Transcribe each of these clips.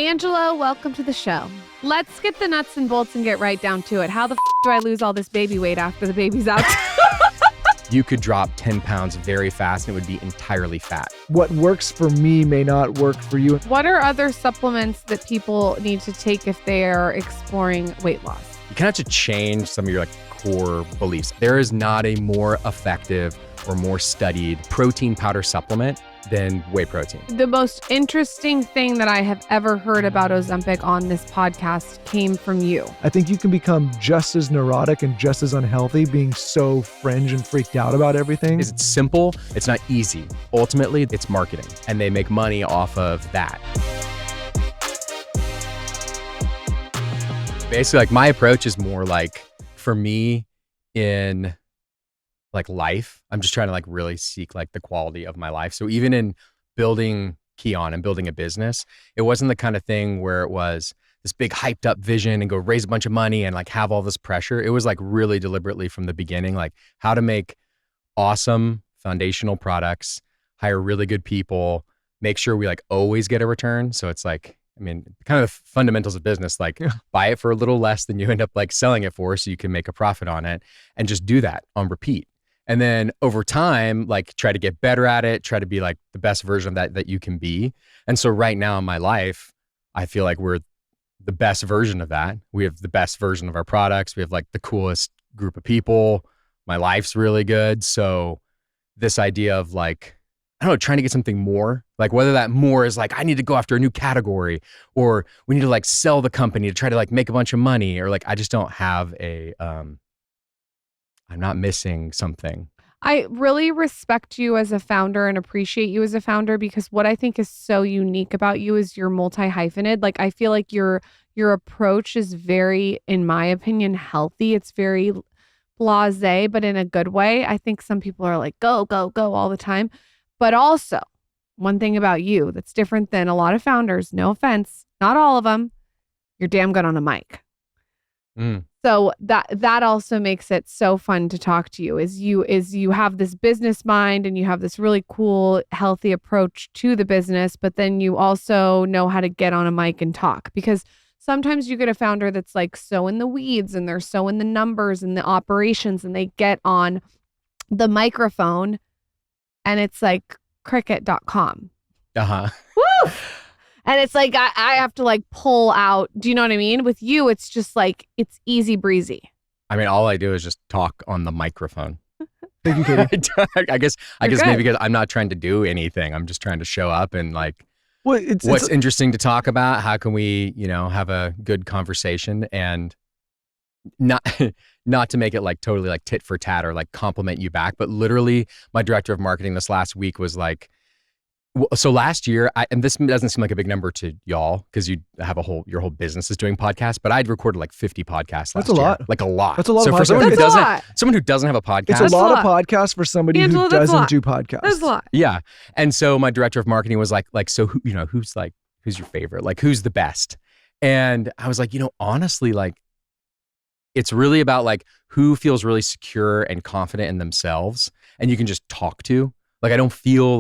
Angelo, welcome to the show. Let's skip the nuts and bolts and get right down to it. How the do I lose all this baby weight after the baby's out? You could drop 10 pounds very fast and it would be entirely fat. What works for me may not work for you. What are other supplements that people need to take if they are exploring weight loss? You kind of have to change some of your core beliefs. There is not a more effective or more studied protein powder supplement than whey protein. The most interesting thing that I have ever heard about Ozempic on this podcast came from you. I think you can become just as neurotic and just as unhealthy being so fringe and freaked out about everything. It's simple, it's not easy. Ultimately, it's marketing, and they make money off of that. Basically, my approach is more for me in life, I'm just trying to really seek the quality of my life. So even in building Keon and building a business, it wasn't the kind of thing where it was this big hyped up vision and go raise a bunch of money and have all this pressure. It was really deliberately from the beginning, how to make awesome foundational products, hire really good people, make sure we always get a return. So it's kind of the fundamentals of business, buy it for a little less than you end up selling it for so you can make a profit on it, and just do that on repeat. And then over time, try to get better at it, try to be the best version of that you can be. And so right now in my life, I feel like we're the best version of that. We have the best version of our products. We have the coolest group of people. My life's really good. So this idea of I don't know, trying to get something more, whether that more is I need to go after a new category, or we need to sell the company to try to make a bunch of money, or I just don't have I'm not missing something. I really respect you as a founder and appreciate you as a founder, because what I think is so unique about you is you're multi-hyphenate. I feel like your approach is very, in my opinion, healthy. It's very blasé, but in a good way. I think some people are go, go, go all the time. But also, one thing about you that's different than a lot of founders, no offense, not all of them, you're damn good on a mic. So that also makes it so fun to talk to you. Is you have this business mind and you have this really cool, healthy approach to the business, but then you also know how to get on a mic and talk. Because sometimes you get a founder that's so in the weeds and they're so in the numbers and the operations, and they get on the microphone and it's cricket.com. Uh-huh. Woo! And it's I have to pull out. Do you know what I mean? With you, it's just it's easy breezy. All I do is just talk on the microphone. Thank you, Katie. I guess maybe because I'm not trying to do anything. I'm just trying to show up and what's interesting to talk about. How can we, have a good conversation, and not to make it totally tit for tat or compliment you back. But literally, my director of marketing this last week was so last year, and this doesn't seem like a big number to y'all because you have your whole business is doing podcasts, but I'd recorded 50 podcasts last year. That's a lot. A lot. That's a lot. So of for podcasts. someone who doesn't have a podcast, it's a lot of podcasts for somebody who doesn't do podcasts. That's a lot. Yeah. And so my director of marketing was so who, who's your favorite? Who's the best? And I was honestly, it's really about who feels really secure and confident in themselves and you can just talk to. I don't feel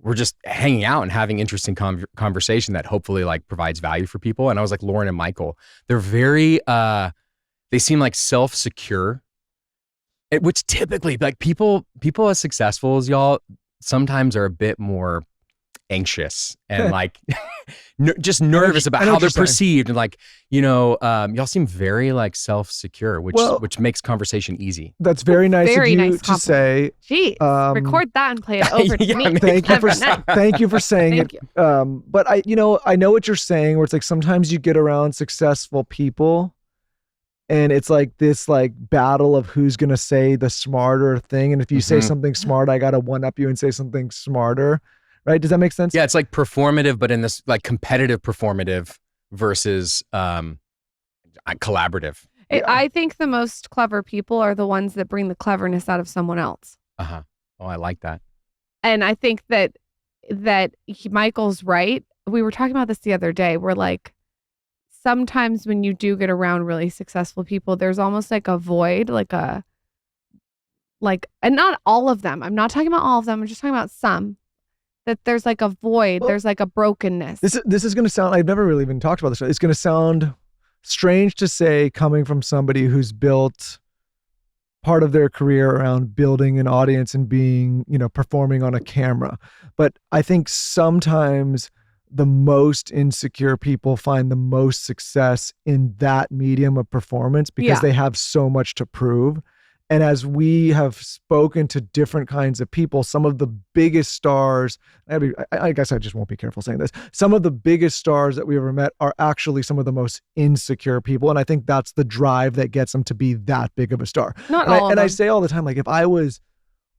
we're just hanging out and having interesting conversation that hopefully provides value for people. And I was Lauren and Michael, they're very, they seem self-secure, which typically people as successful as y'all sometimes are a bit more anxious and just nervous about how they're perceived. And y'all seem very self-secure, which makes conversation easy. That's very nice of you to say. Geez, record that and play it over to me. Thank you for saying it. But I know what you're saying, where it's sometimes you get around successful people and it's this battle of who's going to say the smarter thing. And if you say something smart, I got to one up you and say something smarter. Right? Does that make sense? Yeah, it's performative, but in this competitive performative versus collaborative. I think the most clever people are the ones that bring the cleverness out of someone else. Uh-huh. Oh, I like that. And I think that Michael's right. We were talking about this the other day. We're sometimes when you do get around really successful people, there's almost a void, and not all of them. I'm not talking about all of them. I'm just talking about some. that there's like a void, there's like a brokenness. This is going to sound, I've never really even talked about this. It's going to sound strange to say coming from somebody who's built part of their career around building an audience and being, performing on a camera. But I think sometimes the most insecure people find the most success in that medium of performance because they have so much to prove. And as we have spoken to different kinds of people, some of the biggest stars, I guess I just won't be careful saying this, some of the biggest stars that we ever met are actually some of the most insecure people. And I think that's the drive that gets them to be that big of a star. I say all the time, like if I was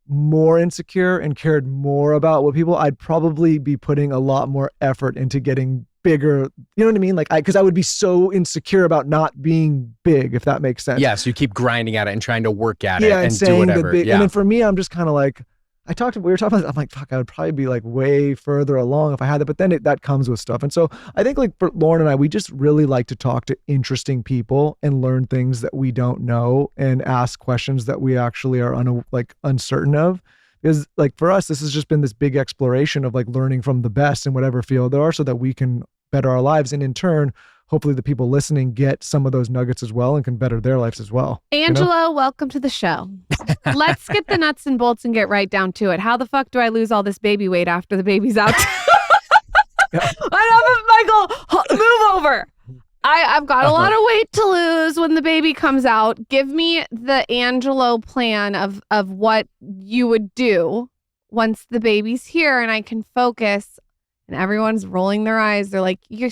more insecure and cared more about what people, I'd probably be putting a lot more effort into getting bigger. You know what I mean? Like because I would be so insecure about not being big, if that makes sense. Yeah. So you keep grinding at it and trying to work at it and do whatever. And then for me, I'm just kind of like, we were talking about, I'm like, fuck, I would probably be like way further along if I had that. But then that comes with stuff. And so I think like for Lauren and I, we just really like to talk to interesting people and learn things that we don't know and ask questions that we actually are uncertain of. Because like for us, this has just been this big exploration of like learning from the best in whatever field there are so that we can better our lives. And in turn, hopefully the people listening get some of those nuggets as well and can better their lives as well. Angelo, welcome to the show. Let's get the nuts and bolts and get right down to it. How the fuck do I lose all this baby weight after the baby's out? I know, Michael, move over. I've got a lot of weight to lose when the baby comes out. Give me the Angelo plan of what you would do once the baby's here and I can focus. And everyone's rolling their eyes. They're like, you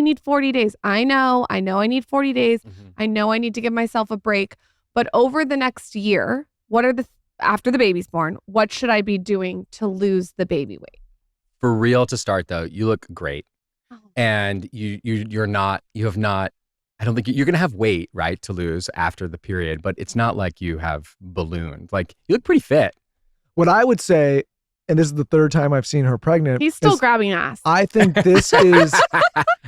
need 40 days. I know I need 40 days. Mm-hmm. I know I need to give myself a break. But over the next year, after the baby's born, what should I be doing to lose the baby weight? For real to start though, you look great. Oh. And you have not, I don't think you're going to have weight, right, to lose after the period, but it's not like you have ballooned. Like you look pretty fit. What I would say, and this is the third time I've seen her pregnant. He's still grabbing ass. I think this is,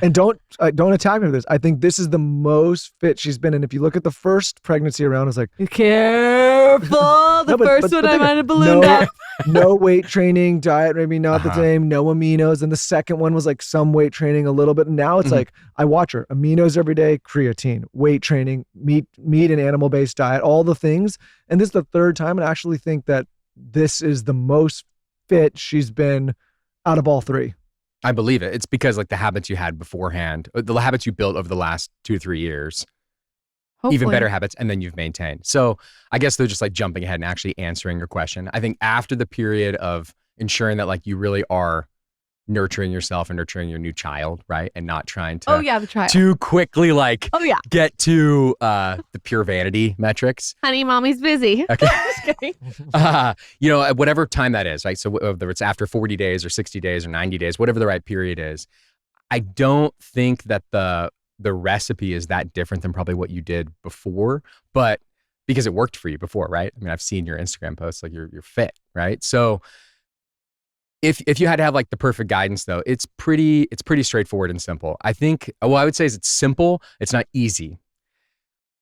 and don't attack me for this. I think this is the most fit she's been. And if you look at the first pregnancy around, it's like, careful. The first one I might have ballooned up. No weight training, diet maybe not the same, no aminos. And the second one was like some weight training a little bit. And now it's like, I watch her, aminos every day, creatine, weight training, meat and animal-based diet, all the things. And this is the third time. And I actually think that this is the most fit she's been out of all three. I believe it. It's because like the habits you had beforehand, the habits you built over the last 2 or 3 years, hopefully. Even better habits, and then you've maintained. So I guess they're just like jumping ahead and actually answering your question. I think after the period of ensuring that like you really are nurturing yourself and nurturing your new child, right? And not trying to the child. Too quickly like get to the pure vanity metrics. Honey, mommy's busy. Okay. Just kidding. At whatever time that is, right? So whether it's after 40 days or 60 days or 90 days, whatever the right period is, I don't think that the recipe is that different than probably what you did before, but because it worked for you before, right? I mean, I've seen your Instagram posts, like you're fit, right? So if you had to have like the perfect guidance though, it's pretty straightforward and simple. I think, I would say is it's simple. It's not easy.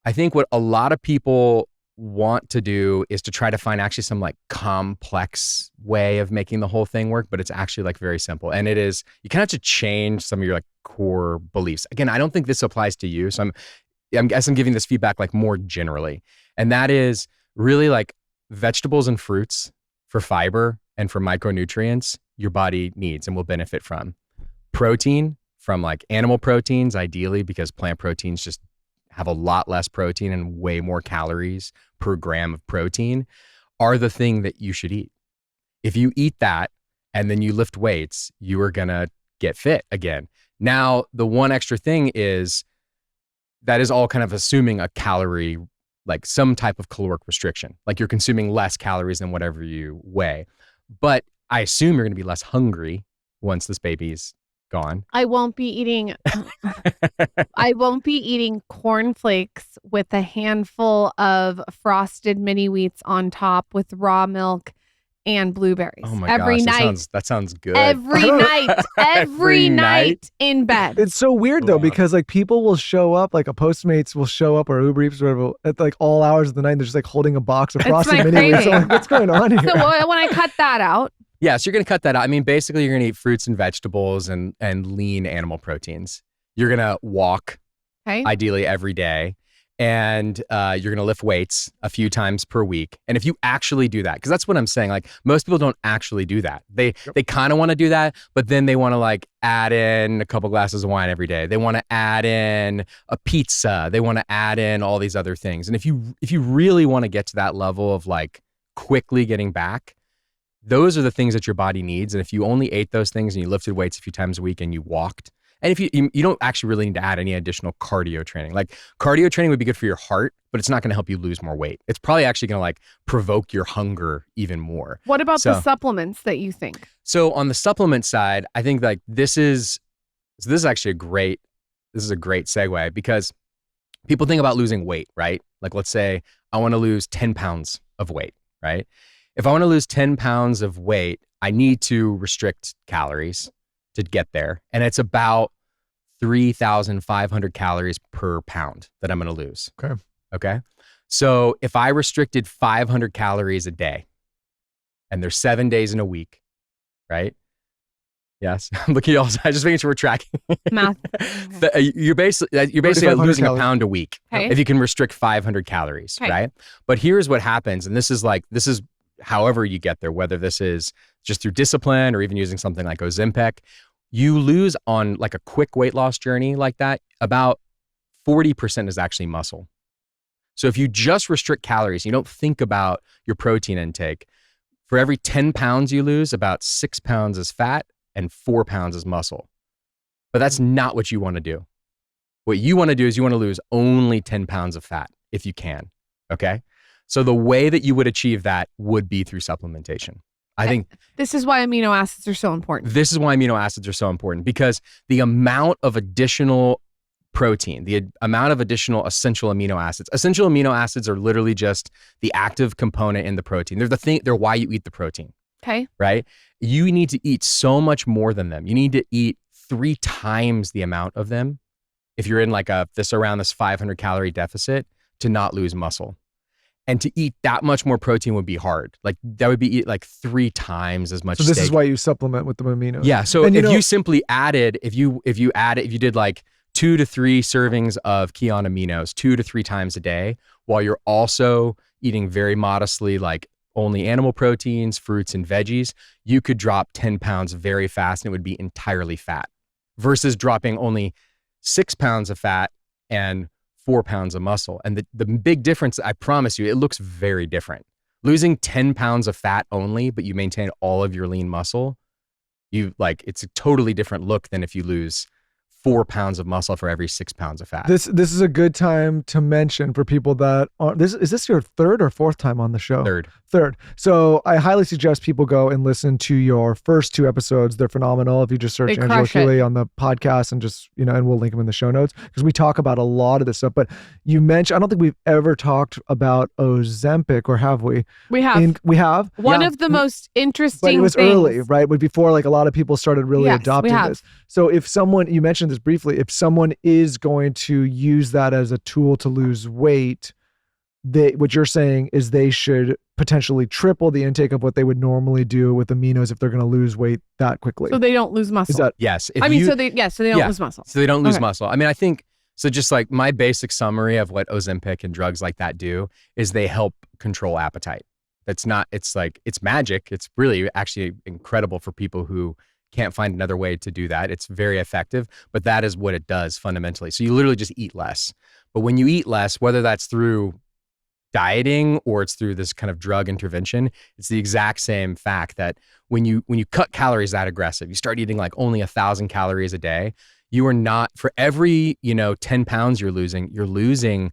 I think what a lot of people want to do is to try to find actually some like complex way of making the whole thing work, but it's actually like very simple. And it is, you kind of have to change some of your like core beliefs. Again, I don't think this applies to you. So I'm giving this feedback like more generally. And that is really like vegetables and fruits for fiber and for micronutrients your body needs and will benefit from. Protein from like animal proteins, ideally, because plant proteins just have a lot less protein and way more calories per gram of protein, are the thing that you should eat. If you eat that and then you lift weights, you are gonna get fit again. Now, the one extra thing is that is all kind of assuming a calorie, like some type of caloric restriction, like you're consuming less calories than whatever you weigh. But I assume you're going to be less hungry once this baby's gone. I won't be eating cornflakes with a handful of frosted mini wheats on top with raw milk and blueberries. Oh my every gosh, night. That sounds good. Every night in bed. It's so weird though, because like people will show up, like a Postmates will show up or Uber Eats or whatever at like all hours of the night. And they're just like holding a box of frosted mini wheats. So like, what's going on here? So when I cut that out. Yeah, so you're going to cut that out. I mean, basically, you're going to eat fruits and vegetables and lean animal proteins. You're going to walk, ideally every day, and you're going to lift weights a few times per week. And if you actually do that, because that's what I'm saying, like most people don't actually do that. They kind of want to do that, but then they want to like add in a couple glasses of wine every day. They want to add in a pizza. They want to add in all these other things. And if you really want to get to that level of like quickly getting back, those are the things that your body needs. And if you only ate those things and you lifted weights a few times a week and you walked, and if you don't actually really need to add any additional cardio training. Like cardio training would be good for your heart, but it's not going to help you lose more weight. It's probably actually going to like provoke your hunger even more. What about the supplements that you think? So on the supplement side, I think like this is actually a great segue, because people think about losing weight, right? Like let's say I want to lose 10 pounds of weight, right? If I want to lose 10 pounds of weight, I need to restrict calories to get there. And it's about 3,500 calories per pound that I'm going to lose. Okay. So if I restricted 500 calories a day, and there's 7 days in a week, right? Yes. Look at y'all. I just making sure we're tracking. Math. You're basically losing a pound a week if you can restrict 500 calories, right? But here's what happens. And this is however you get there, whether this is just through discipline or even using something like Ozempic, you lose on like a quick weight loss journey like that, about 40% is actually muscle. So if you just restrict calories, you don't think about your protein intake, for every 10 pounds you lose, about 6 pounds is fat and 4 pounds is muscle. But that's not what you want to do. What you want to do is you want to lose only 10 pounds of fat if you can, okay? So the way that you would achieve that would be through supplementation. I think this is why amino acids are so important. This is why amino acids are so important, because the amount of additional protein, the amount of additional essential amino acids are literally just the active component in the protein. They're why you eat the protein. Okay. Right? You need to eat so much more than them. You need to eat 3 times the amount of them if you're in like around this 500 calorie deficit to not lose muscle. And to eat that much more protein would be hard. Like that would be like 3 times as much. So this is why you supplement with the amino. Yeah. So you simply added, if you did like 2 to 3 servings of Creatine aminos 2 to 3 times a day, while you're also eating very modestly, like only animal proteins, fruits and veggies, you could drop 10 pounds very fast and it would be entirely fat, versus dropping only 6 pounds of fat and 4 pounds of muscle. And the big difference, I promise you, it looks very different. Losing 10 pounds of fat only, but you maintain all of your lean muscle, it's a totally different look than if you lose 4 pounds of muscle for every 6 pounds of fat. This is a good time to mention for people that is this your 3rd or 4th time on the show? 3rd. So I highly suggest people go and listen to your first 2 episodes. They're phenomenal. If you just search Angela Keeley on the podcast and just, and we'll link them in the show notes, because we talk about a lot of this stuff. But you mentioned, I don't think we've ever talked about Ozempic, or have we? We have. We have. One of the most interesting But it was things. early, right? But before like a lot of people started really adopting this. So if someone, you mentioned this briefly, if someone is going to use that as a tool to lose weight, what you're saying is they should potentially triple the intake of what they would normally do with aminos if they're going to lose weight that quickly. So they don't lose muscle. Is that, yes. So they don't lose muscle. So they don't lose muscle. I mean, I think, so just like my basic summary of what Ozempic and drugs like that do is they help control appetite. It's magic. It's really actually incredible for people who can't find another way to do that. It's very effective, but that is what it does fundamentally. So you literally just eat less. But when you eat less, whether that's through dieting or it's through this kind of drug intervention, it's the exact same fact that when you cut calories that aggressive, you start eating like only 1,000 calories a day, you are not, for every 10 pounds you're losing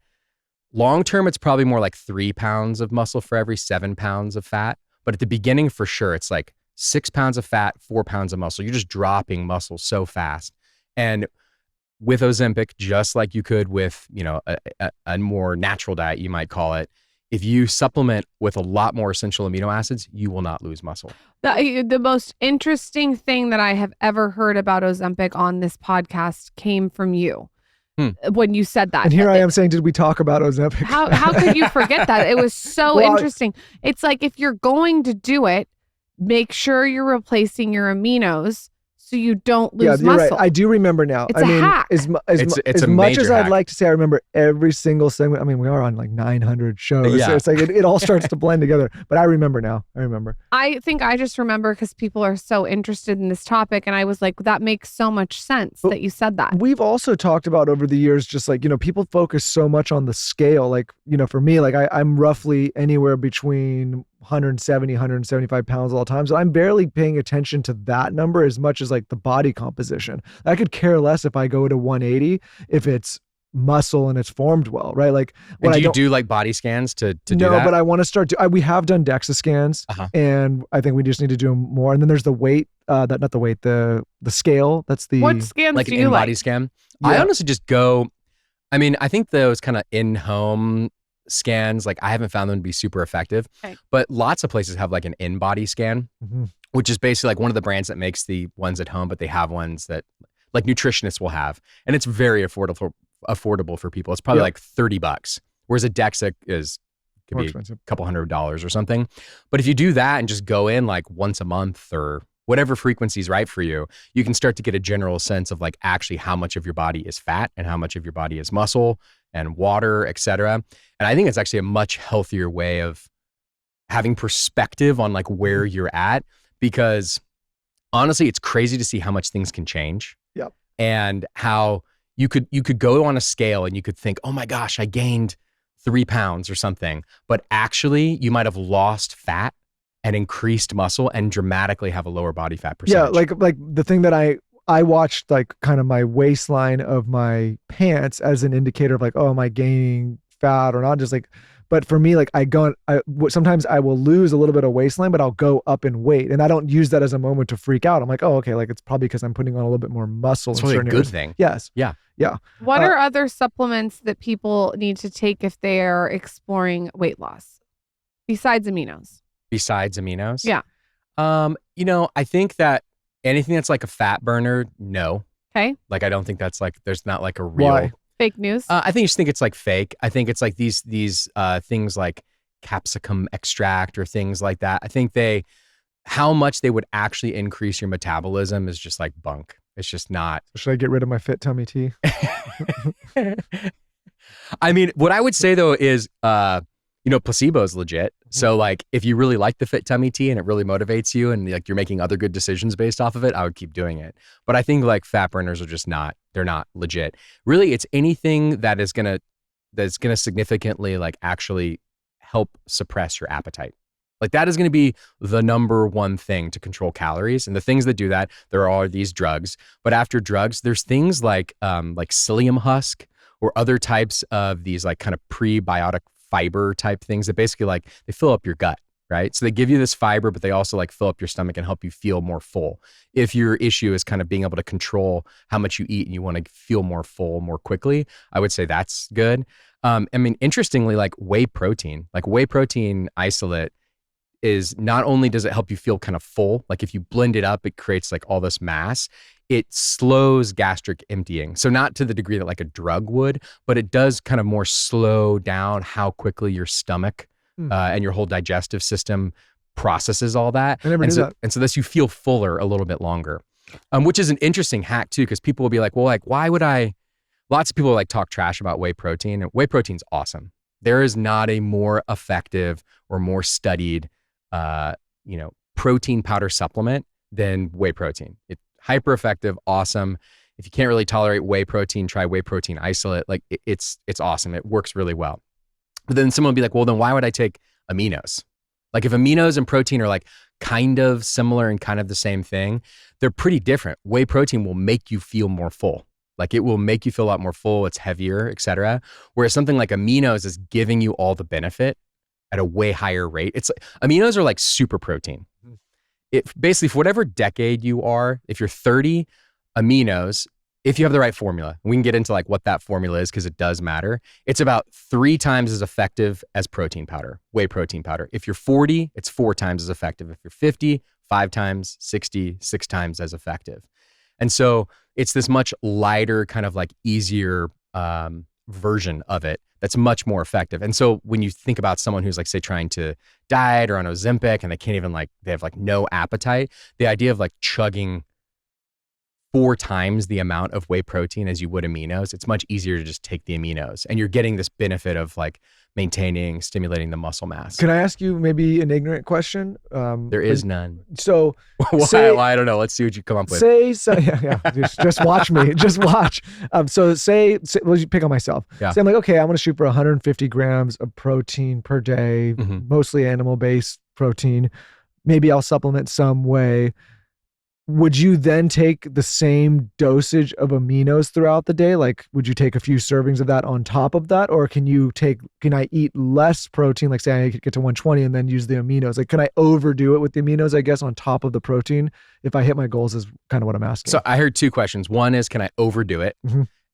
long term, it's probably more like 3 pounds of muscle for every 7 pounds of fat. But at the beginning, for sure, it's like 6 pounds of fat, 4 pounds of muscle. You're just dropping muscle so fast. And with Ozempic, just like you could with, a more natural diet, you might call it, if you supplement with a lot more essential amino acids, you will not lose muscle. The most interesting thing that I have ever heard about Ozempic on this podcast came from you. When you said that. And here I am saying, did we talk about Ozempic? How could you forget that? It was so interesting. It's like, if you're going to do it, make sure you're replacing your aminos so you don't lose you're muscle. right. I do remember now. It's a hack. As It's a much major as I'd hack. like to say I remember every single segment. I mean, we are on like 900 shows. Yeah. So it's like it all starts to blend together. But I remember now. I remember. I think I just remember because people are so interested in this topic. And I was like, that makes so much sense that you said that. We've also talked about over the years, just like, people focus so much on the scale. Like, for me, like I'm roughly anywhere between 170, 175 pounds all the time. So I'm barely paying attention to that number as much as like the body composition. I could care less if I go to 180 if it's muscle and it's formed well, right? Like, and do you do like body scans to do that? No, but I want to start. We have done DEXA scans, and I think we just need to do them more. And then there's the weight, the scale. That's the what scans like do an you in-body like? scan. Yeah. I honestly just go. I mean, I think those kind of in-home scans, like I haven't found them to be super effective, but lots of places have like an in-body scan, which is basically like one of the brands that makes the ones at home, but they have ones that like nutritionists will have, and it's very affordable for people. It's probably like $30, whereas a DEXA could be expensive. a couple $100 or something. But if you do that and just go in like once a month or whatever frequency is right for you, you can start to get a general sense of like actually how much of your body is fat and how much of your body is muscle and water, et cetera. And I think it's actually a much healthier way of having perspective on like where you're at, because honestly, it's crazy to see how much things can change. Yep. And how you could go on a scale and you could think, oh my gosh, I gained 3 pounds or something. But actually you might have lost fat and increased muscle and dramatically have a lower body fat percentage. Yeah, like the thing that I watched like kind of my waistline of my pants as an indicator of like, oh, am I gaining fat or not? Just like, but for me, like sometimes I will lose a little bit of waistline, but I'll go up in weight, and I don't use that as a moment to freak out. I'm like, oh, okay, like it's probably because I'm putting on a little bit more muscle. It's really a good thing. Yes. Yeah. Yeah. What are other supplements that people need to take if they're exploring weight loss besides aminos? Besides aminos? Yeah. I think that anything that's like a fat burner, no. Okay. Like, I don't think that's like, there's not like a real. Why? Fake news? I think it's like fake. I think it's like these things like capsicum extract or things like that. I think how much they would actually increase your metabolism is just like bunk. It's just not. Should I get rid of my Fit Tummy Tea? I mean, what I would say though is, placebo is legit. So like, if you really like the Fit Tummy Tea and it really motivates you and like you're making other good decisions based off of it, I would keep doing it. But I think like fat burners are just they're not legit. Really, it's anything that is gonna significantly like actually help suppress your appetite. Like that is going to be the number one thing to control calories. And the things that do that, there are these drugs. But after drugs, there's things like psyllium husk or other types of these like kind of prebiotic fiber type things that basically like they fill up your gut, right? So they give you this fiber, but they also like fill up your stomach and help you feel more full. If your issue is kind of being able to control how much you eat and you want to feel more full more quickly, I would say that's good. I mean, interestingly, like whey protein isolate is not only does it help you feel kind of full, like if you blend it up, it creates like all this mass. It slows gastric emptying. So not to the degree that like a drug would, but it does kind of more slow down how quickly your stomach and your whole digestive system processes all that. I never knew that. And so thus you feel fuller a little bit longer, which is an interesting hack too, because people will be like, well, like, why would I? Lots of people like talk trash about whey protein. And whey protein's awesome. There is not a more effective or more studied protein powder supplement than whey protein. It's hyper effective, awesome. If you can't really tolerate whey protein, try whey protein isolate. Like it's awesome. It works really well. But then someone will be like, well, then why would I take aminos? Like if aminos and protein are like kind of similar and kind of the same thing, they're pretty different. Whey protein will make you feel more full. Like it will make you feel a lot more full. It's heavier, et cetera. Whereas something like aminos is giving you all the benefit at a way higher rate. It's aminos are like super protein. It basically, for whatever decade you are, if you're 30, aminos, if you have the right formula, we can get into like what that formula is because it does matter. It's about 3 times as effective as protein powder, whey protein powder. If you're 40, it's 4 times as effective. If you're 50, 5 times, 60, 6 times as effective. And so it's this much lighter, kind of like easier version of it that's much more effective. And so when you think about someone who's like, say, trying to diet or on Ozempic and they can't even like, they have like no appetite, the idea of like chugging 4 times the amount of whey protein as you would aminos, it's much easier to just take the aminos. And you're getting this benefit of like maintaining, stimulating the muscle mass. Can I ask you maybe an ignorant question? There is none. So well, I don't know. Let's see what you come up with. Just watch me. Just watch. So say well, you pick on myself. Yeah. Say I'm like, okay, I want to shoot for 150 grams of protein per day, mostly animal-based protein. Maybe I'll supplement some whey. Would you then take the same dosage of aminos throughout the day? Like, would you take a few servings of that on top of that? Or can I eat less protein? Like say I could get to 120 and then use the aminos. Like, can I overdo it with the aminos, I guess, on top of the protein if I hit my goals is kind of what I'm asking. So I heard 2 questions. One is, can I overdo it?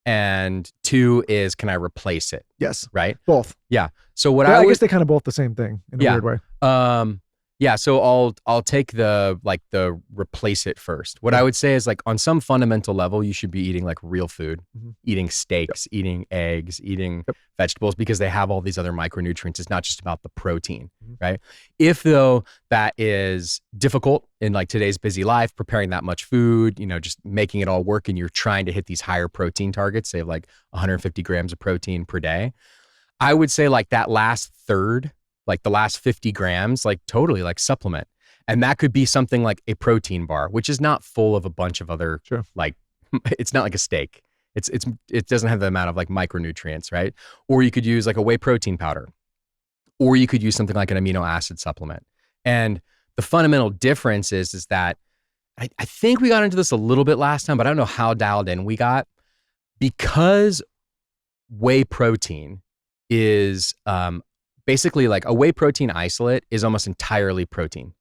And 2 is, can I replace it? Yes. Right? Both. Yeah. So I guess they kind of both the same thing in a weird way. Yeah, so I'll take the replace it first. What I would say is like on some fundamental level, you should be eating like real food, eating steaks, eating eggs, eating vegetables, because they have all these other micronutrients. It's not just about the protein, right? If though that is difficult in like today's busy life, preparing that much food, you know, just making it all work, and you're trying to hit these higher protein targets, say like 150 grams of protein per day, I would say like that last third, like the last 50 grams, like totally like supplement. And that could be something like a protein bar, which is not full of a bunch of other, like, it's not like a steak. It doesn't have the amount of like micronutrients, right? Or you could use like a whey protein powder, or you could use something like an amino acid supplement. And the fundamental difference is that I think we got into this a little bit last time, but I don't know how dialed in we got, because whey protein is, basically like a whey protein isolate is almost entirely protein.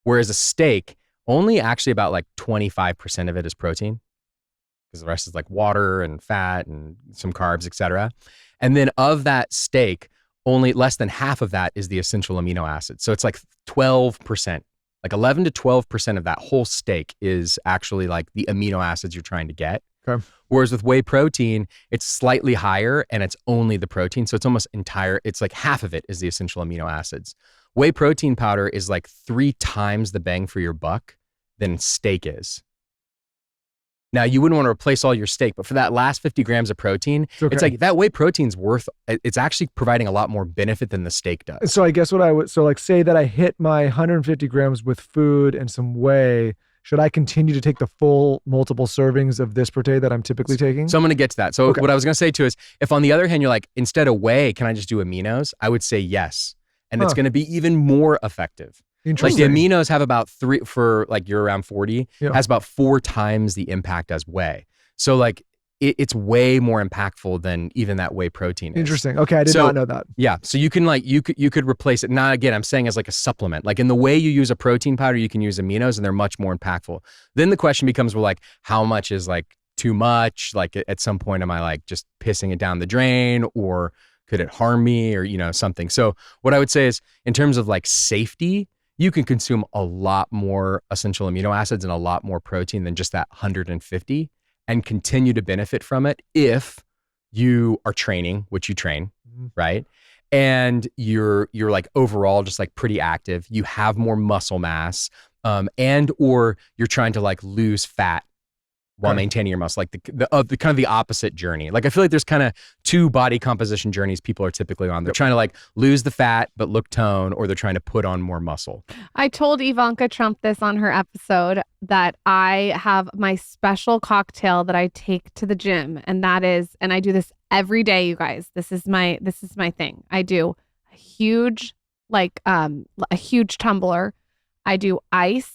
Whereas a steak, only actually about like 25% of it is protein, because the rest is like water and fat and some carbs, etc. And then of that steak, only less than half of that is the essential amino acids. So it's like 12%, like 11 to 12% of that whole steak is actually like the amino acids you're trying to get. Okay. Whereas with whey protein, it's slightly higher and it's only the protein. So it's almost entire, it's like half of it is the essential amino acids. Whey protein powder is like 3 times the bang for your buck than steak is. Now, you wouldn't want to replace all your steak, but for that last 50 grams of protein, it's like that whey protein's it's actually providing a lot more benefit than the steak does. So I guess like say that I hit my 150 grams with food and some whey. Should I continue to take the full multiple servings of this per day that I'm typically taking? So I'm going to get to that. So what I was going to say too is, if on the other hand, you're like, instead of whey, can I just do aminos? I would say yes. And it's going to be even more effective. Like the aminos have about 3, for like you're around 40, has about 4 times the impact as whey. So like it's way more impactful than even that whey protein is. Interesting. Okay, I did not know that. Yeah, so you can like you could replace it. Not again, I'm saying as like a supplement. Like in the way you use a protein powder, you can use aminos, and they're much more impactful. Then the question becomes, well, like how much is like too much? Like at some point, am I like just pissing it down the drain, or could it harm me, or something? So what I would say is, in terms of like safety, you can consume a lot more essential amino acids and a lot more protein than just that 150. And continue to benefit from it if you are training, which you train, right? And you're like overall just like pretty active. You have more muscle mass, and or you're trying to like lose fat while maintaining your muscle, like the kind of the opposite journey. Like I feel like there's kind of 2 body composition journeys people are typically on. They're trying to like lose the fat but look tone, or they're trying to put on more muscle. I told Ivanka Trump this on her episode, that I have my special cocktail that I take to the gym, and I do this every day, you guys. This is my thing. I do a huge tumbler. I do ice.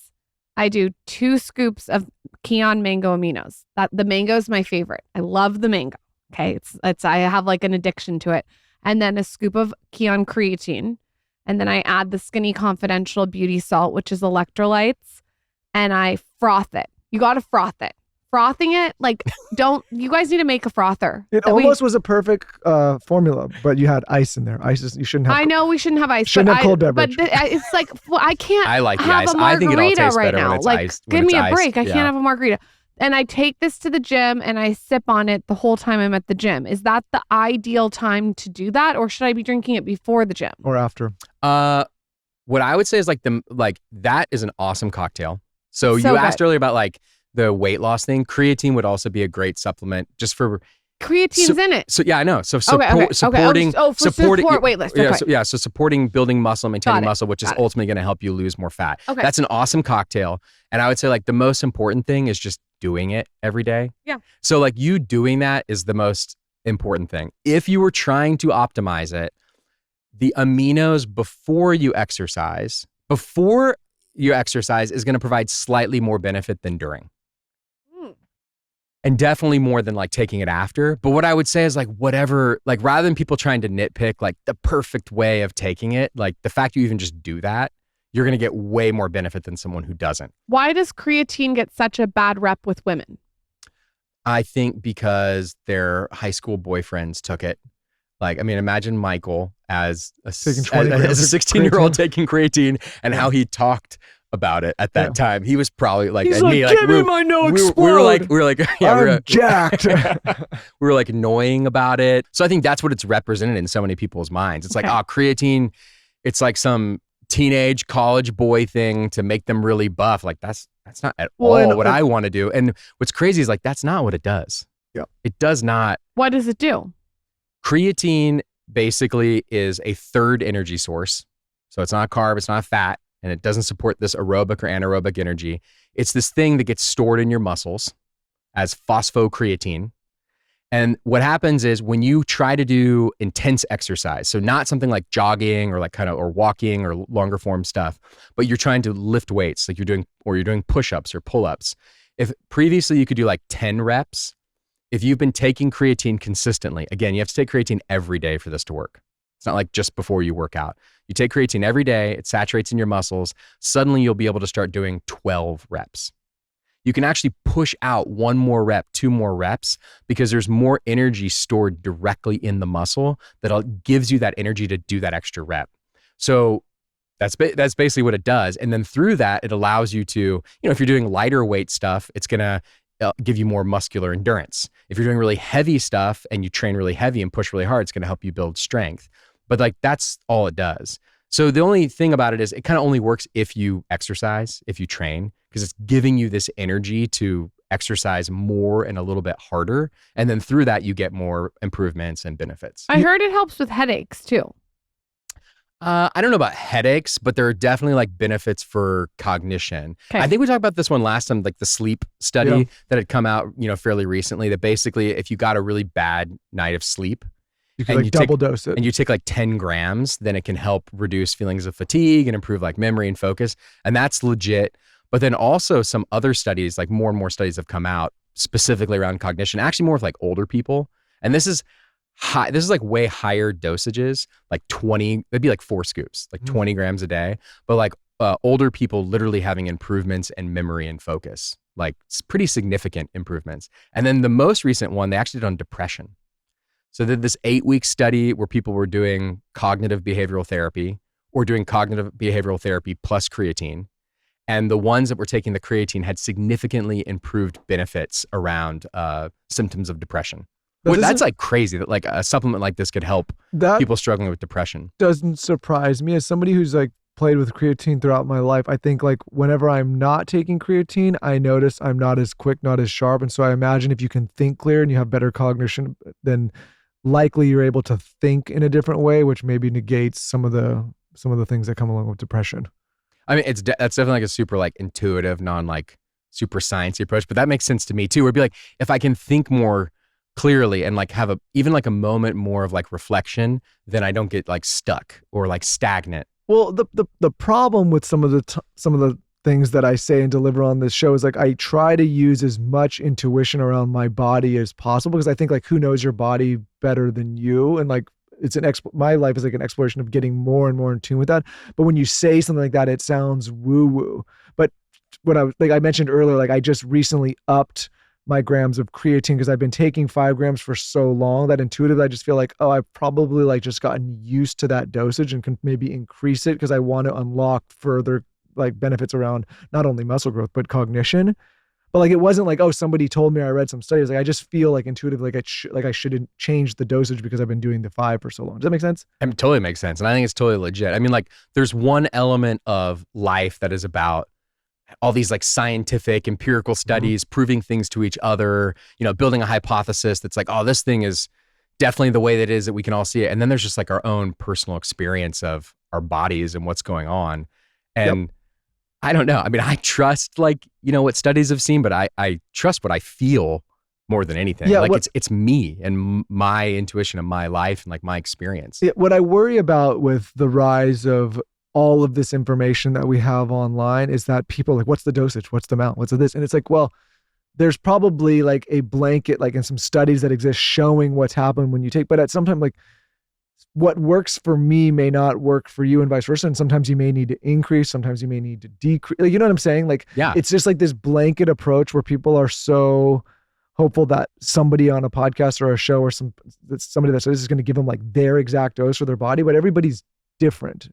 I do 2 scoops of Creatine mango aminos. The mango is my favorite. I love the mango. Okay. I have like an addiction to it. And then a scoop of creatine. And then I add the Skinny Confidential beauty salt, which is electrolytes, and I froth it. You got to froth it. Frothing it, like, you guys need to make a frother. It almost was a perfect formula, but you had ice in there. Ice is, you shouldn't have. I know we shouldn't have ice. Shouldn't have cold beverage. But it's like, I can't I like the have ice. a margarita I think it all tastes right better now. when it's Like, iced, give me a break. I Yeah. can't have a margarita. and I take this to the gym and I sip on it the whole time I'm at the gym. Is that the ideal time to do that, or should I be drinking it before the gym or after? What I would say is that is an awesome cocktail. So you So asked good. earlier about like the weight loss thing. Creatine would also be a great supplement just for Creatine's in it. So yeah, I know. So Okay. supporting For support weight list. Yeah, Okay. so supporting building muscle, maintaining Got it. muscle, which is Got it. ultimately going to help you lose more fat. Okay. That's an awesome cocktail. And I would say like the most important thing is just doing it every day. Yeah. So like you doing that is the most important thing. If you were trying to optimize it, the aminos before you exercise is going to provide slightly more benefit than during. And definitely more than like taking it after. But what I would say is like whatever, like rather than people trying to nitpick like the perfect way of taking it, like the fact you even just do that, you're going to get way more benefit than someone who doesn't. Why does creatine get such a bad rep with women? I think because their high school boyfriends took it. Like, I mean, imagine Michael as a 16-year-old taking creatine and how he talked about it at that time. He was probably like, He's and like, me, like, give me my no explode. we were like, yeah, I'm jacked. we were like annoying about it. So I think that's what it's represented in so many people's minds. It's like, creatine, it's like some teenage college boy thing to make them really buff. Like that's not at all what I want to do. And what's crazy is like, that's not what it does. Yeah. It does not. What does it do? Creatine basically is a third energy source. So it's not a carb, it's not fat, and it doesn't support this aerobic or anaerobic energy. It's this thing that gets stored in your muscles as phosphocreatine. And what happens is when you try to do intense exercise, so not something like jogging or like or walking or longer form stuff, but you're trying to lift weights, like you're doing push-ups or pull-ups. If previously you could do like 10 reps, if you've been taking creatine consistently, again, you have to take creatine every day for this to work. It's not like just before you work out. You take creatine every day, it saturates in your muscles. Suddenly you'll be able to start doing 12 reps. You can actually push out 1 more rep, 2 more reps, because there's more energy stored directly in the muscle that gives you that energy to do that extra rep. So that's basically what it does. And then through that, it allows you to, if you're doing lighter weight stuff, it's going to give you more muscular endurance. If you're doing really heavy stuff and you train really heavy and push really hard, it's going to help you build strength. But like that's all it does. So the only thing about it is it kind of only works if you exercise, if you train, because it's giving you this energy to exercise more and a little bit harder. And then through that, you get more improvements and benefits. I heard it helps with headaches too. I don't know about headaches, but there are definitely like benefits for cognition. Okay. I think we talked about this one last time, like the sleep study that had come out, fairly recently, that basically if you got a really bad night of sleep, you can like double dose it. And you take like 10 grams, then it can help reduce feelings of fatigue and improve like memory and focus. And that's legit. But then also some other studies, like more and more studies have come out specifically around cognition, actually more with like older people. And this is high. This is like way higher dosages, like 20, it'd be like 4 scoops, like 20 grams a day. But like older people literally having improvements in memory and focus, like pretty significant improvements. And then the most recent one, they actually did on depression. So they did this 8-week study where people were doing cognitive behavioral therapy or doing cognitive behavioral therapy plus creatine. And the ones that were taking the creatine had significantly improved benefits around symptoms of depression. That's like crazy that like a supplement like this could help people struggling with depression. Doesn't surprise me as somebody who's like played with creatine throughout my life. I think like whenever I'm not taking creatine, I notice I'm not as quick, not as sharp. And so I imagine if you can think clear and you have better cognition, then likely you're able to think in a different way, which maybe negates some of the things that come along with depression. I mean, that's definitely like a super like intuitive, non like super sciencey approach, but that makes sense to me too. It'd be like, if I can think more clearly and like have even like a moment more of like reflection, then I don't get like stuck or like stagnant. Well, the problem with some of the things that I say and deliver on this show is like I try to use as much intuition around my body as possible, because I think like who knows your body better than you, and like it's my life is like an exploration of getting more and more in tune with that. But when you say something like that, it sounds woo woo. But when I mentioned earlier, like I just recently upped my grams of creatine because I've been taking 5 grams for so long that intuitively I just feel like, oh, I've probably like just gotten used to that dosage and can maybe increase it because I want to unlock further like benefits around not only muscle growth, but cognition. But like, it wasn't like, oh, somebody told me, I read some studies. Like, I just feel like intuitively like I shouldn't change the dosage because I've been doing the 5 for so long. Does that make sense? It totally makes sense. And I think it's totally legit. I mean, like, there's one element of life that is about all these like scientific empirical studies, proving things to each other, you know, building a hypothesis that's like, oh, this thing is definitely the way that it is that we can all see it. And then there's just like our own personal experience of our bodies and what's going on. And I don't know. I mean, I trust like, you know, what studies have seen, but I trust what I feel more than anything. Yeah, like it's me and my intuition of my life and like my experience. Yeah, what I worry about with the rise of all of this information that we have online is that people are like, what's the dosage? What's the amount? What's this? And it's like, well, there's probably like a blanket, like in some studies that exist showing what's happened when you take, but at some time, like what works for me may not work for you and vice versa. And sometimes you may need to increase, sometimes you may need to decrease. Like, you know what I'm saying? Like, yeah, it's just like this blanket approach where people are so hopeful that somebody on a podcast or a show or somebody that says this is going to give them like their exact dose for their body, but everybody's different.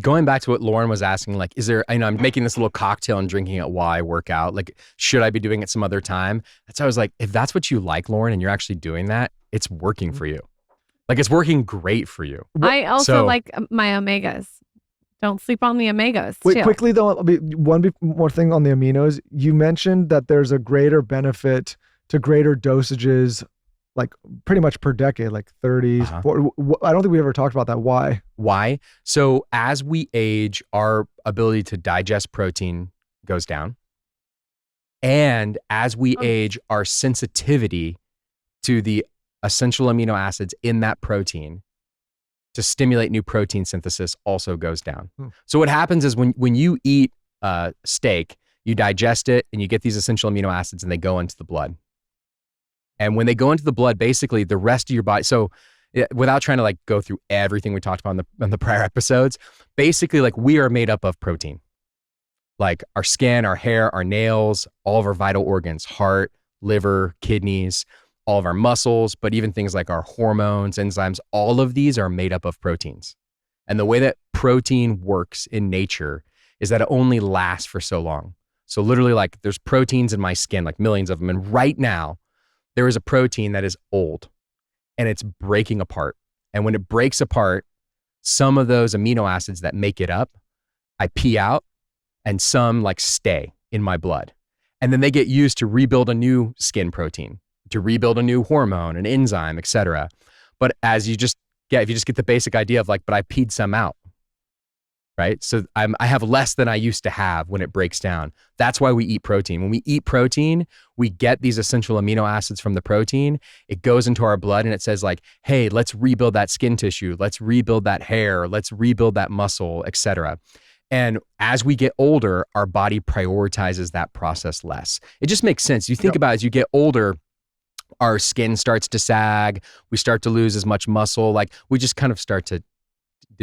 Going back to what Lauren was asking, like, is there, I know I'm making this little cocktail and drinking it while I work out. Like, should I be doing it some other time? That's how I was like, if that's what you like, Lauren, and you're actually doing that, it's working for you. Like, it's working great for you. I also like my omegas. Don't sleep on the omegas. Wait, too. quickly though, one more thing on the aminos. You mentioned that there's a greater benefit to greater dosages, like pretty much per decade, like 30s. I don't think we ever talked about that. Why? Why? So as we age, our ability to digest protein goes down. And as we age, our sensitivity to the essential amino acids in that protein to stimulate new protein synthesis also goes down. So what happens is when you eat steak, you digest it and you get these essential amino acids and they go into the blood. And when they go into the blood, basically the rest of your body, so without trying to like go through everything we talked about on the prior episodes, basically like we are made up of protein. Like our skin, our hair, our nails, all of our vital organs, heart, liver, kidneys, all of our muscles, but even things like our hormones, enzymes, all of these are made up of proteins. And the way that protein works in nature is that it only lasts for so long. So literally like there's proteins in my skin, like millions of them. And right now, there is a protein that is old and it's breaking apart. And when it breaks apart, some of those amino acids that make it up, I pee out and some like stay in my blood. And then they get used to rebuild a new skin protein, to rebuild a new hormone, an enzyme, et cetera. But if you just get the basic idea of like, but I peed some out, right? So I have less than I used to have when it breaks down. That's why we eat protein. When we eat protein, we get these essential amino acids from the protein. It goes into our blood and it says like, hey, let's rebuild that skin tissue. Let's rebuild that hair. Let's rebuild that muscle, et cetera. And as we get older, our body prioritizes that process less. It just makes sense. You think about it, as you get older, our skin starts to sag. We start to lose as much muscle. Like we just kind of start to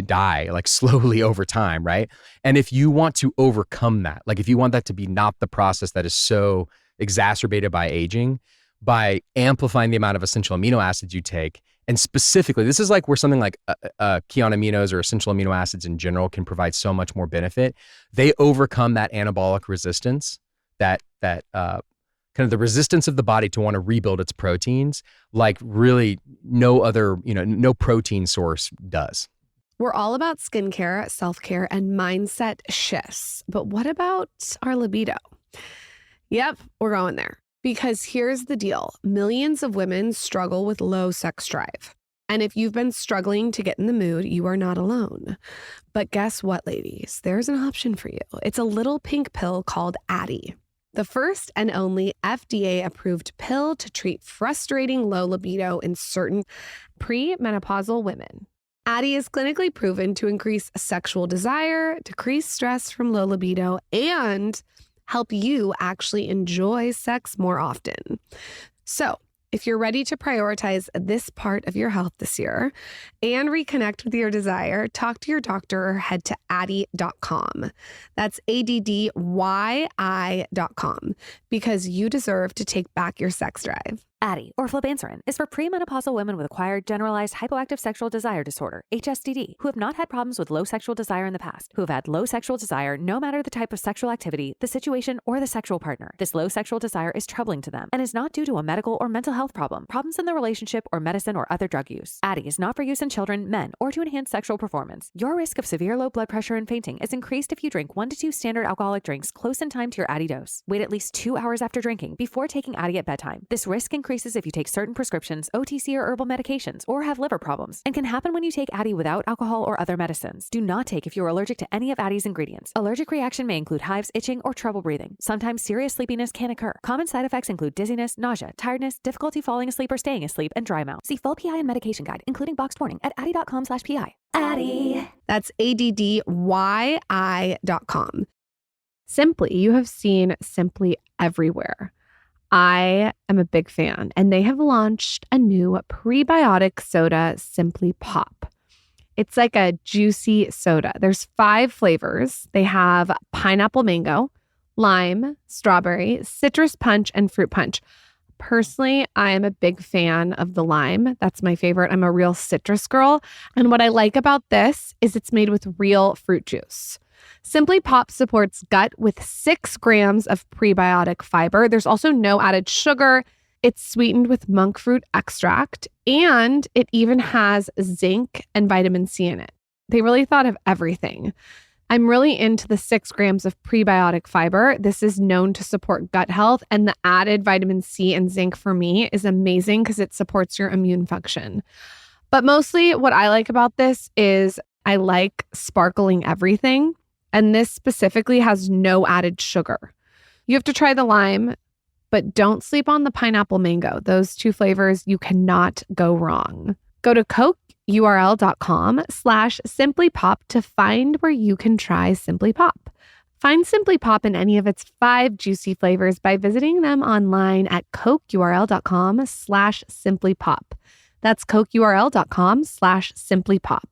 die like slowly over time, right? And if you want to overcome that, like if you want that to be not the process that is so exacerbated by aging, by amplifying the amount of essential amino acids you take, and specifically, this is like where something like ketone aminos or essential amino acids in general can provide so much more benefit. They overcome that anabolic resistance, that kind of the resistance of the body to want to rebuild its proteins, like really no other, no protein source does. We're all about skincare, self-care, and mindset shifts. But what about our libido? Yep, we're going there. Because here's the deal. Millions of women struggle with low sex drive. And if you've been struggling to get in the mood, you are not alone. But guess what, ladies? There's an option for you. It's a little pink pill called Addyi. The first and only FDA-approved pill to treat frustrating low libido in certain premenopausal women. Addyi is clinically proven to increase sexual desire, decrease stress from low libido, and help you actually enjoy sex more often. So, if you're ready to prioritize this part of your health this year and reconnect with your desire, talk to your doctor or head to Addyi.com. That's ADDYI.com, because you deserve to take back your sex drive. Addyi, or flibanserin, is for premenopausal women with acquired generalized hypoactive sexual desire disorder, HSDD, who have not had problems with low sexual desire in the past, who have had low sexual desire no matter the type of sexual activity, the situation, or the sexual partner. This low sexual desire is troubling to them and is not due to a medical or mental health problem, problems in the relationship, or medicine or other drug use. Addyi is not for use in children, men, or to enhance sexual performance. Your risk of severe low blood pressure and fainting is increased if you drink 1 to 2 standard alcoholic drinks close in time to your Addyi dose. Wait at least 2 hours after drinking before taking Addyi at bedtime. This risk increases if you take certain prescriptions, OTC or herbal medications, or have liver problems, and can happen when you take Addyi without alcohol or other medicines. Do not take if you are allergic to any of Addyi's ingredients. Allergic reaction may include hives, itching, or trouble breathing. Sometimes serious sleepiness can occur. Common side effects include dizziness, nausea, tiredness, difficulty falling asleep or staying asleep, and dry mouth. See full PI and medication guide, including boxed warning, at addyi.com/PI. Addyi. That's ADDYI.com. Simply, you have seen Simply everywhere. I am a big fan, and they have launched a new prebiotic soda, Simply Pop. It's like a juicy soda. There's 5 flavors. They have pineapple mango, lime, strawberry, citrus punch, and fruit punch. Personally, I am a big fan of the lime. That's my favorite. I'm a real citrus girl. And what I like about this is it's made with real fruit juice. Simply Pop supports gut with 6 grams of prebiotic fiber. There's also no added sugar. It's sweetened with monk fruit extract, and it even has zinc and vitamin C in it. They really thought of everything. I'm really into the 6 grams of prebiotic fiber. This is known to support gut health, and the added vitamin C and zinc for me is amazing because it supports your immune function. But mostly what I like about this is I like sparkling everything. And this specifically has no added sugar. You have to try the lime, but don't sleep on the pineapple mango. Those 2 flavors, you cannot go wrong. Go to CokeURL.com/simplypop to find where you can try Simply Pop. Find Simply Pop in any of its 5 juicy flavors by visiting them online at CokeURL.com/simplypop. That's CokeURL.com/simplypop.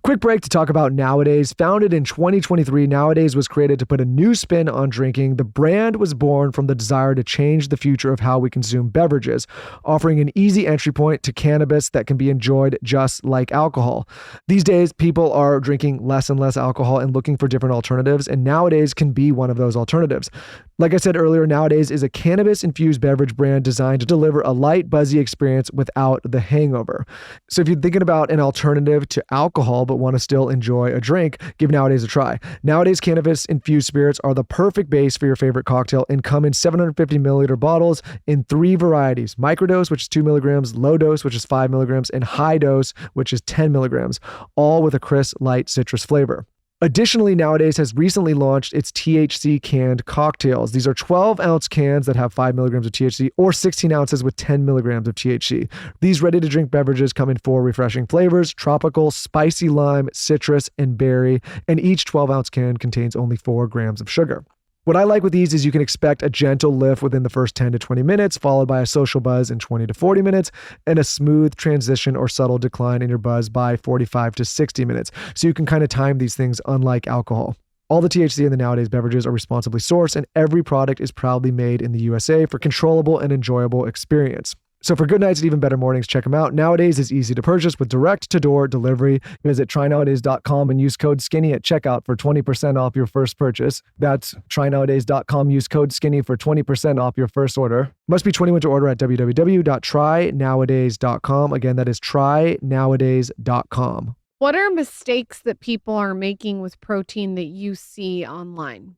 Quick break to talk about Nowadays. Founded in 2023, Nowadays was created to put a new spin on drinking. The brand was born from the desire to change the future of how we consume beverages, offering an easy entry point to cannabis that can be enjoyed just like alcohol. These days, people are drinking less and less alcohol and looking for different alternatives, and Nowadays can be one of those alternatives. Like I said earlier, Nowadays is a cannabis-infused beverage brand designed to deliver a light, buzzy experience without the hangover. So if you're thinking about an alternative to alcohol but want to still enjoy a drink, give Nowadays a try. Nowadays cannabis-infused spirits are the perfect base for your favorite cocktail and come in 750 milliliter bottles in 3 varieties: microdose, which is 2 milligrams, low dose, which is 5 milligrams, and high dose, which is 10 milligrams, all with a crisp, light citrus flavor. Additionally, Nowadays has recently launched its THC canned cocktails. These are 12-ounce cans that have 5 milligrams of THC or 16 ounces with 10 milligrams of THC. These ready-to-drink beverages come in 4 refreshing flavors: tropical, spicy lime, citrus, and berry, and each 12-ounce can contains only 4 grams of sugar. What I like with these is you can expect a gentle lift within the first 10 to 20 minutes, followed by a social buzz in 20 to 40 minutes, and a smooth transition or subtle decline in your buzz by 45 to 60 minutes. So you can kind of time these things, unlike alcohol. All the THC in the Nowadays beverages are responsibly sourced, and every product is proudly made in the USA for controllable and enjoyable experience. So for good nights and even better mornings, check them out. Nowadays is easy to purchase with direct-to-door delivery. Visit trynowadays.com and use code SKINNY at checkout for 20% off your first purchase. That's trynowadays.com. Use code SKINNY for 20% off your first order. Must be 21 to order at www.trynowadays.com. Again, that is trynowadays.com. What are mistakes that people are making with protein that you see online?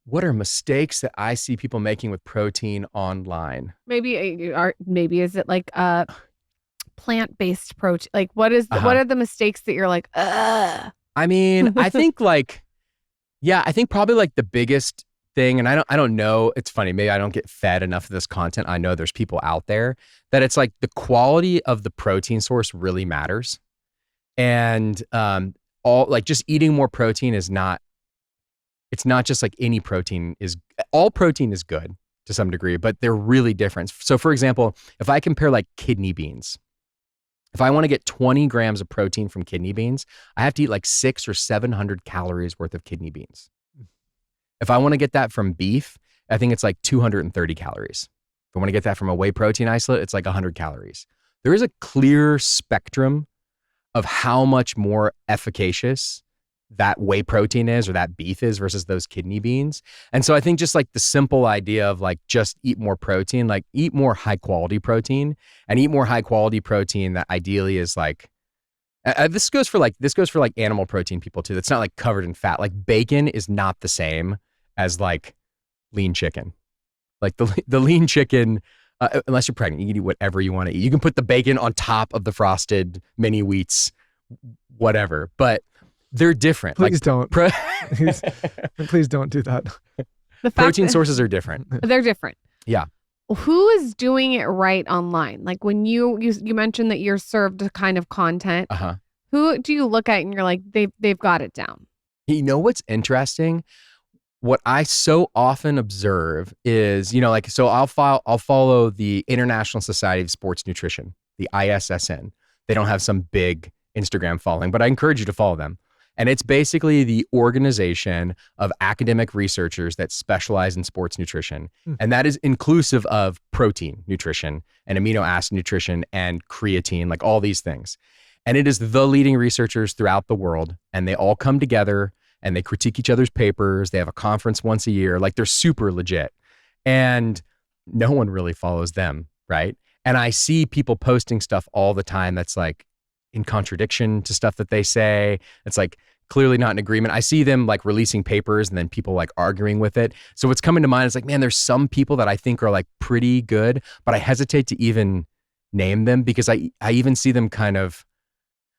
What are mistakes that I see people making with protein online? Maybe is it like a plant-based protein? Like what are the mistakes that you're like, ugh? I mean, I think I think probably like the biggest thing, and I don't know, it's funny, maybe I don't get fed enough of this content. I know there's people out there that it's like the quality of the protein source really matters. And all like just eating more protein is not, it's not just like any protein is, all protein is good to some degree, but they're really different. So for example, if I compare like kidney beans, if I want to get 20 grams of protein from kidney beans, I have to eat like 600 or 700 calories worth of kidney beans. If I want to get that from beef, I think it's like 230 calories. If I want to get that from a whey protein isolate, it's like 100 calories. There is a clear spectrum of how much more efficacious that whey protein is or that beef is versus those kidney beans. And so I think just like the simple idea of like just eat more protein, like eat more high quality protein and eat more high quality protein that ideally is like, this goes for like animal protein people too. That's not like covered in fat. Like bacon is not the same as like lean chicken. Like the lean chicken, unless you're pregnant, you can eat whatever you want to eat. You can put the bacon on top of the frosted mini wheats, whatever. But they're different. Please don't. Please don't do that. Protein sources are different. They're different. Yeah. Who is doing it right online? Like when you mentioned that you're served a kind of content. Who do you look at and you're like, they've got it down? You know what's interesting? What I so often observe is, like, so I'll follow the International Society of Sports Nutrition, the ISSN. They don't have some big Instagram following, but I encourage you to follow them. And it's basically the organization of academic researchers that specialize in sports nutrition. And that is inclusive of protein nutrition and amino acid nutrition and creatine, like all these things. And it is the leading researchers throughout the world. And they all come together and they critique each other's papers. They have a conference once a year. Like they're super legit. And no one really follows them, right? And I see people posting stuff all the time that's like in contradiction to stuff that they say. It's like clearly not in agreement. I see them like releasing papers and then people like arguing with it. So what's coming to mind is like, man, there's some people that I think are like pretty good, but I hesitate to even name them because I even see them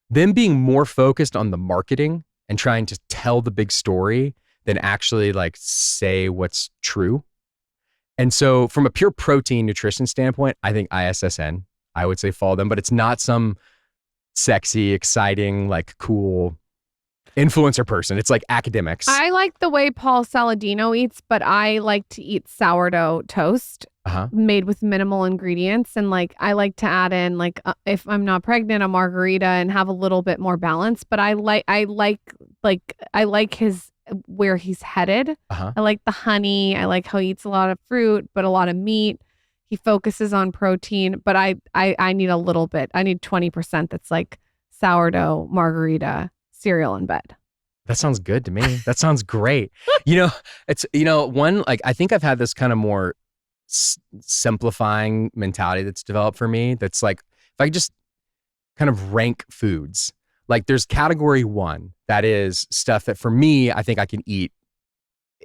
them being more focused on the marketing and trying to tell the big story than actually like say what's true. And so from a pure protein nutrition standpoint, I think ISSN, I would say follow them, but it's not some sexy, exciting, like cool influencer person. It's like academics. I like the way Paul Saladino eats, but I like to eat sourdough toast made with minimal ingredients. And like, I like to add in like, if I'm not pregnant, a margarita and have a little bit more balance. But I like his, where he's headed. I like the honey. I like how he eats a lot of fruit, but a lot of meat. He focuses on protein, but I need a little bit. I need 20% that's like sourdough, margarita, cereal in bed. That sounds good to me. That sounds great. It's, one, like, I think I've had this kind of more simplifying mentality that's developed for me. That's like, if I just kind of rank foods, like there's category one, that is stuff that for me, I think I can eat.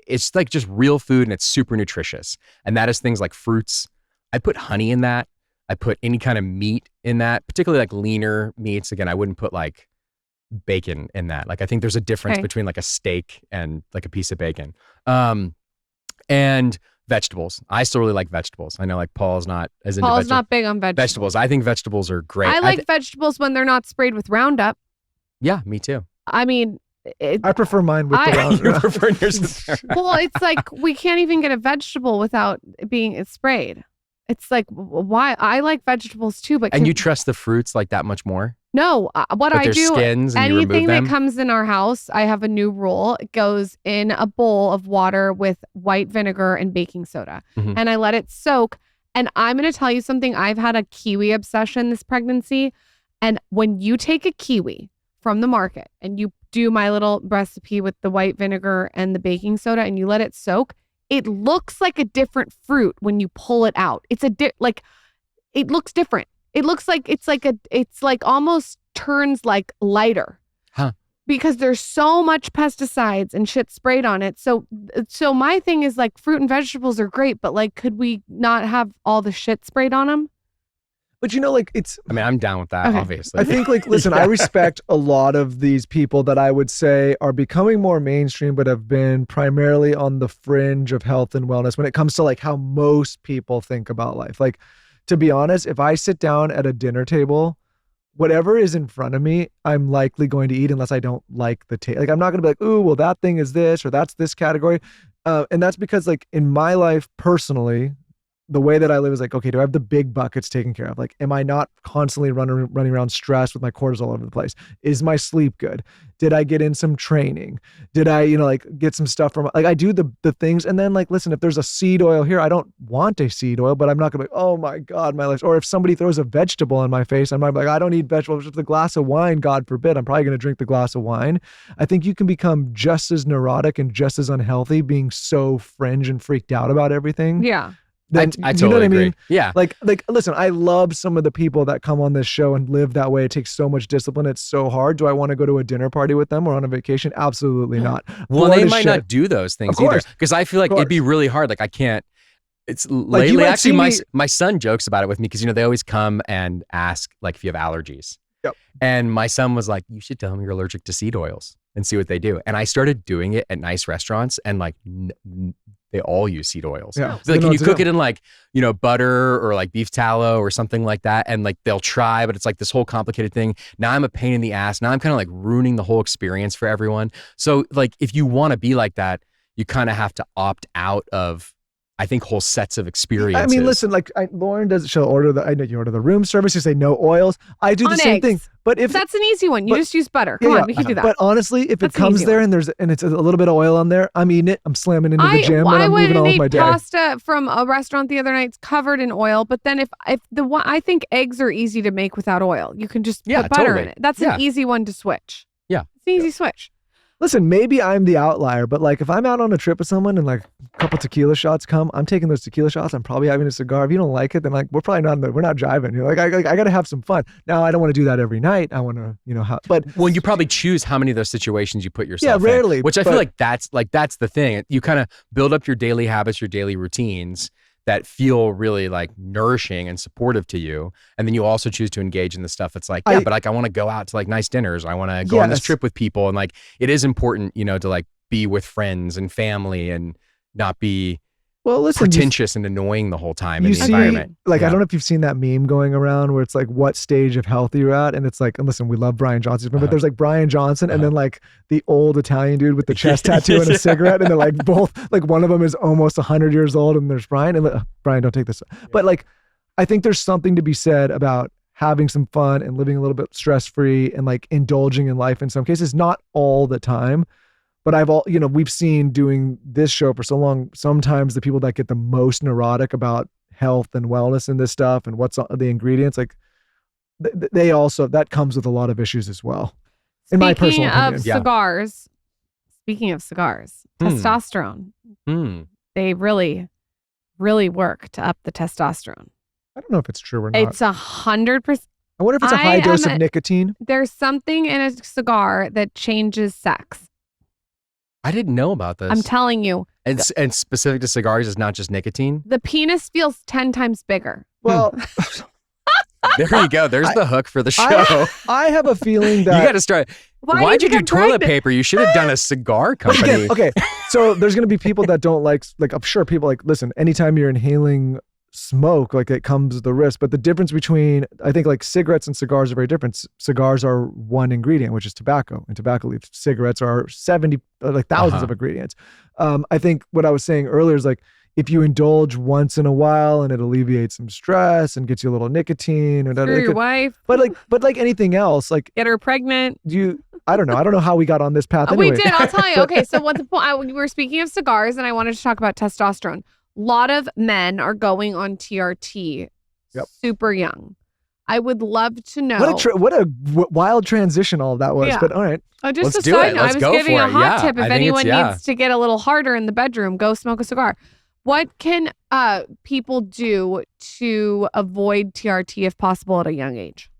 It's like just real food and it's super nutritious. And that is things like fruits. I put honey in that. I put any kind of meat in that, particularly like leaner meats. Again, I wouldn't put like bacon in that. Like I think there's a difference between like a steak and like a piece of bacon. And vegetables. I still really like vegetables. I know like Paul's not as into Paul's not big on vegetables. I think vegetables are great. I like vegetables when they're not sprayed with Roundup. Yeah, me too. I mean, I prefer mine with the Roundup. You prefer yours. Well, it's like we can't even get a vegetable without being sprayed. It's like, why? I like vegetables too, but you trust the fruits like that much more? No, what I do, skins and anything that comes in our house, I have a new rule. It goes in a bowl of water with white vinegar and baking soda. And I let it soak. And I'm going to tell you something. I've had a kiwi obsession this pregnancy. And when you take a kiwi from the market and you do my little recipe with the white vinegar and the baking soda and you let it soak, it looks like a different fruit when you pull it out. It's it looks different. It looks like it's like almost turns like lighter. Because there's so much pesticides and shit sprayed on it. So my thing is like fruit and vegetables are great, but like could we not have all the shit sprayed on them? But like I mean, I'm down with that, obviously. I think like, listen, I respect a lot of these people that I would say are becoming more mainstream, but have been primarily on the fringe of health and wellness when it comes to like how most people think about life. Like, to be honest, if I sit down at a dinner table, whatever is in front of me, I'm likely going to eat unless I don't like the taste. Like, I'm not going to be like, ooh, well, that thing is this or that's this category. And that's because like in my life personally, the way that I live is like, okay, do I have the big buckets taken care of? Like, am I not constantly running around stressed with my cortisol all over the place? Is my sleep good? Did I get in some training? Did I, like get some stuff from, like I do the things. And then like, listen, if there's a seed oil here, I don't want a seed oil, but I'm not gonna be like, oh my God, my life. Or if somebody throws a vegetable in my face, I'm not like, I don't eat vegetables. With a glass of wine, God forbid, I'm probably gonna drink the glass of wine. I think you can become just as neurotic and just as unhealthy being so fringe and freaked out about everything. Yeah. Then, I you totally know what I agree. mean? Yeah. Like, listen, I love some of the people that come on this show and live that way. It takes so much discipline. It's so hard. Do I want to go to a dinner party with them or on a vacation? Absolutely not. Well, Bored they as might shit. not do those things Of either. course. Because I feel like it'd be really hard. Like I can't. It's you lately might actually see my son jokes about it with me because they always come and ask like if you have allergies. Yep. And my son was like, you should tell them you're allergic to seed oils and see what they do. And I started doing it at nice restaurants and like they all use seed oils. Yeah. So like, can you cook it in like, butter or like beef tallow or something like that? And like they'll try, but it's like this whole complicated thing. Now I'm a pain in the ass. Now I'm kind of like ruining the whole experience for everyone. So like if you want to be like that, you kind of have to opt out of, I think, whole sets of experiences. I mean, listen, like Lauren does, she'll order I know you order the room service, you say no oils. I do the same eggs. thing. But if That's an easy one. You just use butter. Come on, we can do that. But honestly, if That's it an comes easy there one. and it's a little bit of oil on there, I'm eating it. I'm slamming into the gym and I'm moving on with my day. I went and ate pasta from a restaurant the other night. It's covered in oil. But then I think eggs are easy to make without oil. You can just put butter in it. That's an easy one to switch. Yeah. It's an easy switch. Listen, maybe I'm the outlier, but like if I'm out on a trip with someone and like a couple tequila shots come, I'm taking those tequila shots. I'm probably having a cigar. If you don't like it, then like we're probably we're not driving. You're like, I got to have some fun. Now I don't want to do that every night. I want to, but well, you probably choose how many of those situations you put yourself in. Rarely. Which I feel like that's the thing. You kind of build up your daily habits, your daily routines that feel really like nourishing and supportive to you. And then you also choose to engage in the stuff that's like, but like I want to go out to like nice dinners. I want to go on this trip with people. And like, it is important, to like be with friends and family and not be pretentious and annoying the whole time in the environment. Like, I don't know if you've seen that meme going around where it's like, what stage of health you're at? And it's like, and listen, we love Brian Johnson, but there's like Brian Johnson and then like the old Italian dude with the chest tattoo and a cigarette. And they're like both, like one of them is almost 100 years old and there's Brian and Brian, don't take this. But like, I think there's something to be said about having some fun and living a little bit stress-free and like indulging in life in some cases, not all the time. But we've seen doing this show for so long, sometimes the people that get the most neurotic about health and wellness and this stuff and what's the ingredients, like they also, that comes with a lot of issues as well. In my personal opinion. Speaking of cigars, testosterone, they really, really work to up the testosterone. I don't know if it's true or not. It's 100%. I wonder if it's a high dose of nicotine. There's something in a cigar that changes sex. I didn't know about this. I'm telling you. And specific to cigars is not just nicotine? The penis feels 10 times bigger. Well, there you go. There's the hook for the show. I have a feeling that... You got to start... Why'd you do toilet paper? You should have done a cigar company. Again, okay, so there's going to be people that don't like I'm sure people like, listen, anytime you're inhaling smoke, like it comes with the risk. But the difference between, I think like cigarettes and cigars are very different. Cigars are one ingredient, which is tobacco, and tobacco leaves. Cigarettes are 70, like thousands of ingredients. I think what I was saying earlier is like, if you indulge once in a while and it alleviates some stress and gets you a little nicotine or Screw your wife. But like anything else, like get her pregnant. I don't know how we got on this path. Anyway. We did. I'll tell you. Okay, so what's the point? We were speaking of cigars, and I wanted to talk about testosterone. A lot of men are going on TRT super young. I would love to know. What a wild transition all of that was. Yeah. But all right. Just a side note, I was giving a hot tip. If anyone needs to get a little harder in the bedroom, go smoke a cigar. What can people do to avoid TRT if possible at a young age?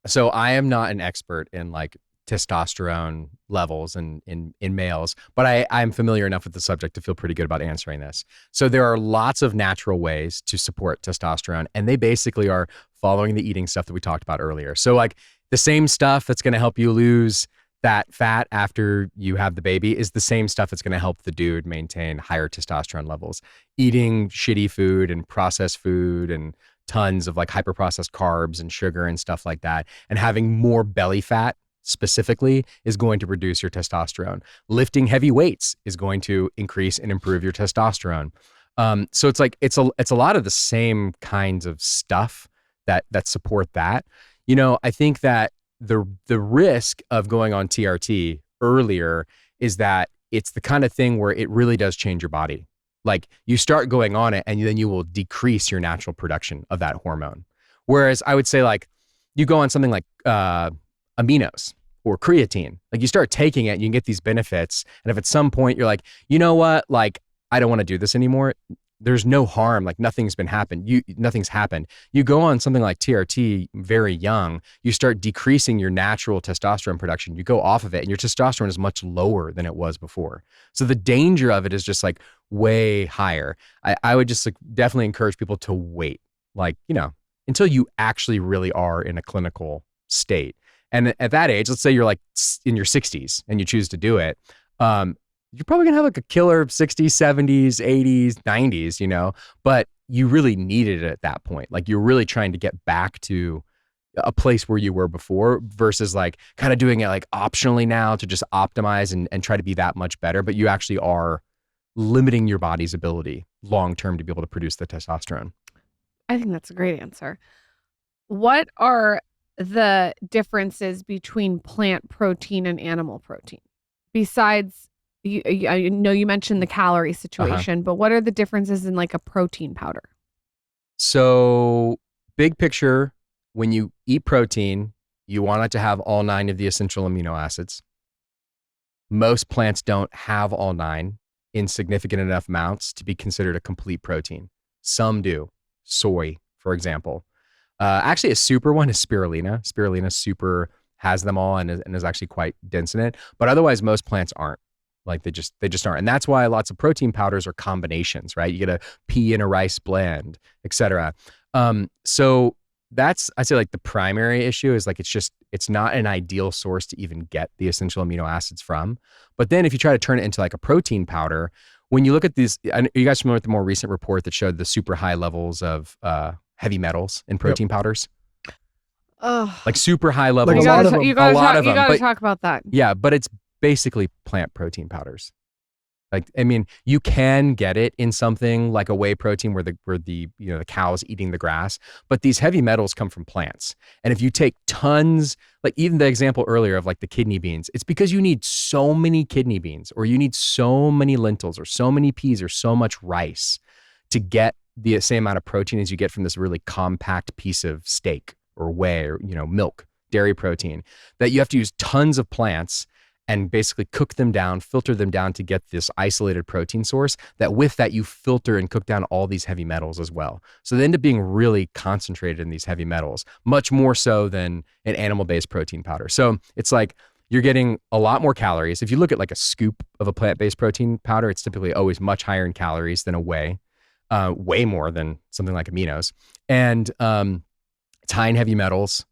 So I am not an expert in like testosterone levels in males, but I'm familiar enough with the subject to feel pretty good about answering this. So there are lots of natural ways to support testosterone, and they basically are following the eating stuff that we talked about earlier. So like the same stuff that's going to help you lose that fat after you have the baby is the same stuff that's going to help the dude maintain higher testosterone levels. Eating shitty food and processed food and tons of like hyper-processed carbs and sugar and stuff like that, and having more belly fat specifically is going to reduce your testosterone. Lifting heavy weights is going to increase and improve your testosterone. So it's like it's a lot of the same kinds of stuff that support that. You know, I think that the risk of going on TRT earlier is that it's the kind of thing where it really does change your body. Like you start going on it and then you will decrease your natural production of that hormone. Whereas I would say like you go on something like aminos or creatine, like you start taking it and you can get these benefits. And if at some point you're like, you know what, like I don't want to do this anymore, there's no harm, like nothing's happened. You go on something like TRT very young, you start decreasing your natural testosterone production. You go off of it and your testosterone is much lower than it was before. So the danger of it is just like way higher. I would just like definitely encourage people to wait, like, you know, until you actually really are in a clinical state. And at that age, let's say you're like in your 60s and you choose to do it, you're probably gonna have like a killer 60s, 70s, 80s, 90s, you know, but you really needed it at that point. Like you're really trying to get back to a place where you were before versus like kind of doing it like optionally now to just optimize and try to be that much better. But you actually are limiting your body's ability long-term to be able to produce the testosterone. I think that's a great answer. What are the differences between plant protein and animal protein? Besides, I know you mentioned the calorie situation, but what are the differences in like a protein powder? So big picture, when you eat protein, you want it to have all 9 of the essential amino acids. Most plants don't have all 9 in significant enough amounts to be considered a complete protein. Some do. Soy, for example. Actually, a super one is spirulina. Spirulina super has them all and is actually quite dense in it. But otherwise, most plants aren't. Like they just aren't. And that's why lots of protein powders are combinations, right? You get a pea and a rice blend, et cetera. So that's, I'd say like the primary issue is like, it's not an ideal source to even get the essential amino acids from. But then if you try to turn it into like a protein powder, when you look at these, are you guys familiar with the more recent report that showed the super high levels of heavy metals in protein powders? Oh, Like super high levels. Like you gotta talk about that. Yeah, but it's basically plant protein powders. Like, I mean, you can get it in something like a whey protein where the you know the cow's eating the grass, but these heavy metals come from plants. And if you take tons, like even the example earlier of like the kidney beans, it's because you need so many kidney beans or you need so many lentils or so many peas or so much rice to get the same amount of protein as you get from this really compact piece of steak or whey or, you know, milk, dairy protein, that you have to use tons of plants and basically cook them down, filter them down to get this isolated protein source, that with that you filter and cook down all these heavy metals as well. So they end up being really concentrated in these heavy metals, much more so than an animal-based protein powder. So it's like you're getting a lot more calories. If you look at like a scoop of a plant-based protein powder, it's typically always much higher in calories than a whey, way more than something like aminos. And it's high in heavy metals.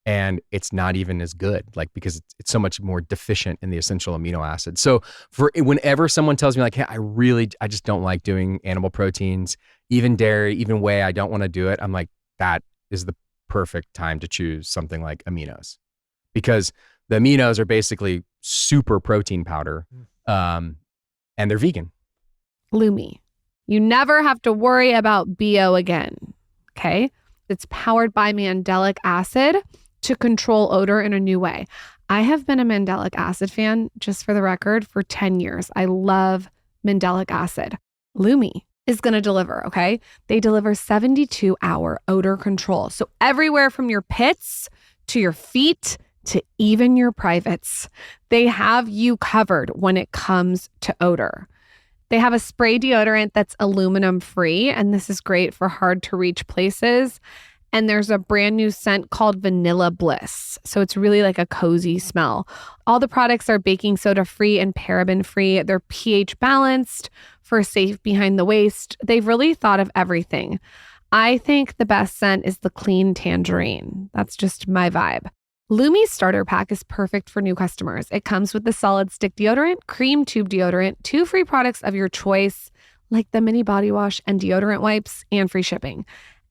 And it's not even as good, like because it's so much more deficient in the essential amino acids. So for whenever someone tells me like, hey, I just don't like doing animal proteins, even dairy, even whey, I don't want to do it. I'm like, that is the perfect time to choose something like aminos, because the aminos are basically super protein powder, and they're vegan. Lumi, you never have to worry about BO again. Okay, it's powered by mandelic acid to control odor in a new way. I have been a mandelic acid fan, just for the record, for 10 years. I love mandelic acid. Lumi is going to deliver, okay? They deliver 72-hour odor control. So everywhere from your pits to your feet to even your privates, they have you covered when it comes to odor. They have a spray deodorant that's aluminum free, and this is great for hard to reach places. And there's a brand new scent called Vanilla Bliss. So it's really like a cozy smell. All the products are baking soda free and paraben free. They're pH balanced for safe behind the waist. They've really thought of everything. I think the best scent is the clean tangerine. That's just my vibe. Lumi's starter pack is perfect for new customers. It comes with the solid stick deodorant, cream tube deodorant, 2 free products of your choice, like the mini body wash and deodorant wipes, and free shipping.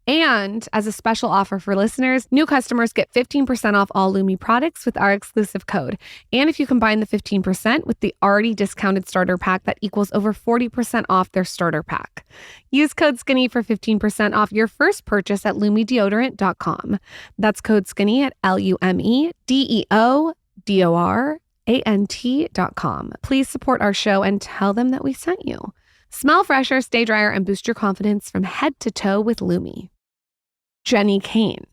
And as a special offer for listeners, new customers get 15% off all Lumi products with our exclusive code. And if you combine the 15% with the already discounted starter pack, that equals over 40% off their starter pack. Use code SKINNY for 15% off your first purchase at LumiDeodorant.com. That's code SKINNY at LumiDeodorant.com. Please support our show and tell them that we sent you. Smell fresher, stay drier, and boost your confidence from head to toe with Lumi. Jenny Kane.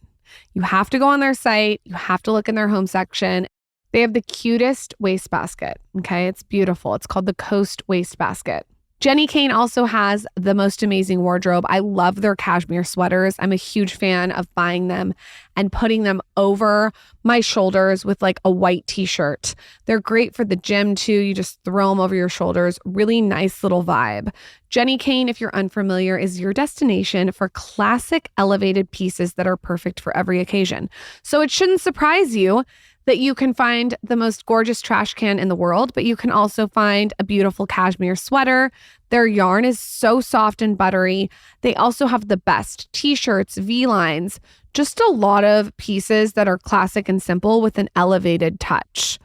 You have to go on their site. You have to look in their home section. They have the cutest wastebasket. Okay, it's beautiful. It's called the Coast Wastebasket. Jenny Kane also has the most amazing wardrobe. I love their cashmere sweaters. I'm a huge fan of buying them and putting them over my shoulders with like a white t-shirt. They're great for the gym too. You just throw them over your shoulders. Really nice little vibe. Jenny Kane, if you're unfamiliar, is your destination for classic elevated pieces that are perfect for every occasion. So it shouldn't surprise you that you can find the most gorgeous trash can in the world, but you can also find a beautiful cashmere sweater. Their yarn is so soft and buttery. They also have the best t-shirts, V-lines, just a lot of pieces that are classic and simple with an elevated touch.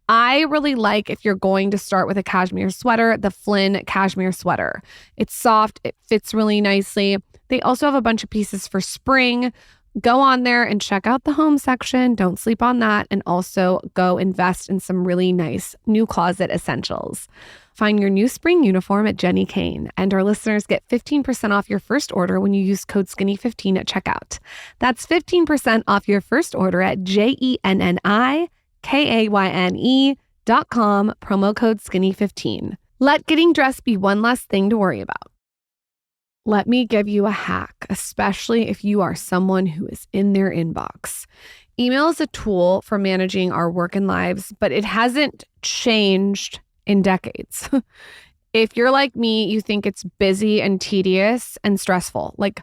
I really like, if you're going to start with a cashmere sweater, the Flynn cashmere sweater. It's soft, it fits really nicely. They also have a bunch of pieces for spring. Go on there and check out the home section. Don't sleep on that. And also go invest in some really nice new closet essentials. Find your new spring uniform at Jenny Kane. And our listeners get 15% off your first order when you use code SKINNY15 at checkout. That's 15% off your first order at JENNIKAYNE.com, promo code SKINNY15. Let getting dressed be one less thing to worry about. Let me give you a hack, especially if you are someone who is in their inbox. Email is a tool for managing our work and lives, but it hasn't changed in decades. If you're like me, you think it's busy and tedious and stressful. Like,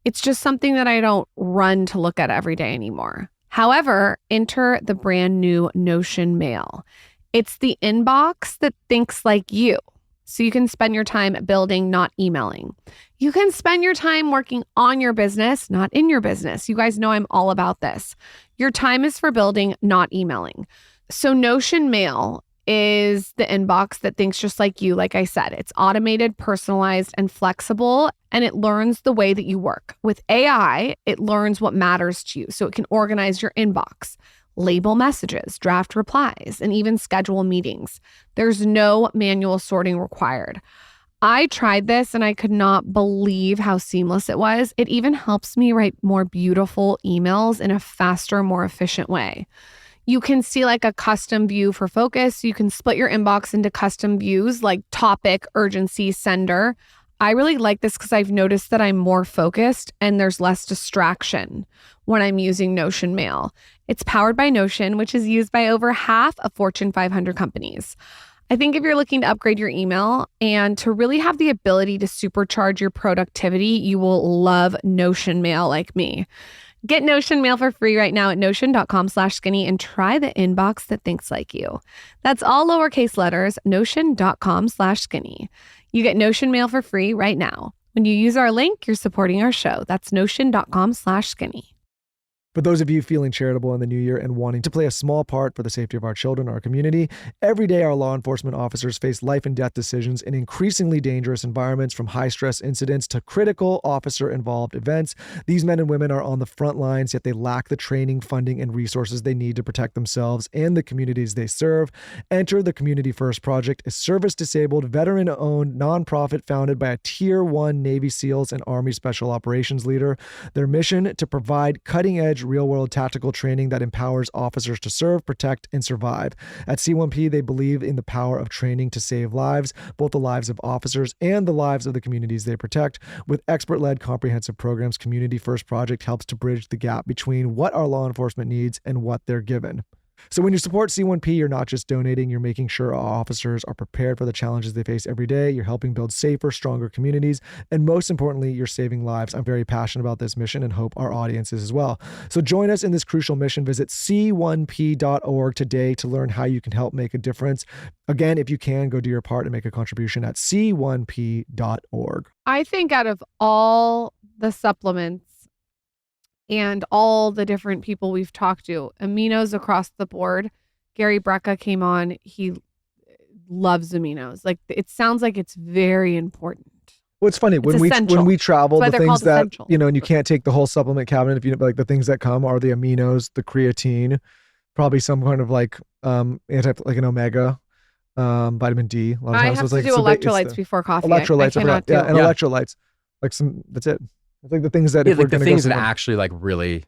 it's just something that I don't run to look at every day anymore. However, enter the brand new Notion Mail. It's the inbox that thinks like you. So you can spend your time building, not emailing. You can spend your time working on your business, not in your business. You guys know I'm all about this. Your time is for building, not emailing. So Notion Mail is the inbox that thinks just like you. Like I said, it's automated, personalized, and flexible, and it learns the way that you work. With AI, it learns what matters to you, so it can organize your inbox, label messages, draft replies, and even schedule meetings. There's no manual sorting required. I tried this and I could not believe how seamless it was. It even helps me write more beautiful emails in a faster, more efficient way. You can see like a custom view for focus. You can split your inbox into custom views like topic, urgency, sender. I really like this because I've noticed that I'm more focused and there's less distraction when I'm using Notion Mail. It's powered by Notion, which is used by over half of Fortune 500 companies. I think if you're looking to upgrade your email and to really have the ability to supercharge your productivity, you will love Notion Mail like me. Get Notion Mail for free right now at notion.com/skinny and try the inbox that thinks like you. That's all lowercase letters, notion.com/skinny. You get Notion Mail for free right now. When you use our link, you're supporting our show. That's notion.com/skinny. For those of you feeling charitable in the new year and wanting to play a small part for the safety of our children, our community, every day our law enforcement officers face life and death decisions in increasingly dangerous environments, from high-stress incidents to critical officer-involved events. These men and women are on the front lines, yet they lack the training, funding, and resources they need to protect themselves and the communities they serve. Enter the Community First Project, a service-disabled, veteran-owned nonprofit founded by a Tier 1 Navy SEALs and Army Special Operations leader. Their mission: to provide cutting-edge real-world tactical training that empowers officers to serve, protect, and survive. At C1P, they believe in the power of training to save lives, both the lives of officers and the lives of the communities they protect. With expert-led comprehensive programs, Community First Project helps to bridge the gap between what our law enforcement needs and what they're given. So when you support C1P, you're not just donating, you're making sure our officers are prepared for the challenges they face every day. You're helping build safer, stronger communities. And most importantly, you're saving lives. I'm very passionate about this mission and hope our audience is as well. So join us in this crucial mission. Visit c1p.org today to learn how you can help make a difference. Again, if you can, go do your part and make a contribution at c1p.org. I think out of all the supplements and all the different people we've talked to, aminos across the board. Gary Brecka came on. He loves aminos. Like, it sounds like it's very important. Well, it's funny when we travel, the things that essential. And you can't take the whole supplement cabinet. If you like, the things that come are the aminos, the creatine, probably some kind of like like an omega, vitamin D. A lot of I times have it's to like do electrolytes before coffee. Electrolytes, I cannot do. and electrolytes. Like that's it. It's like the things that like the things that actually like really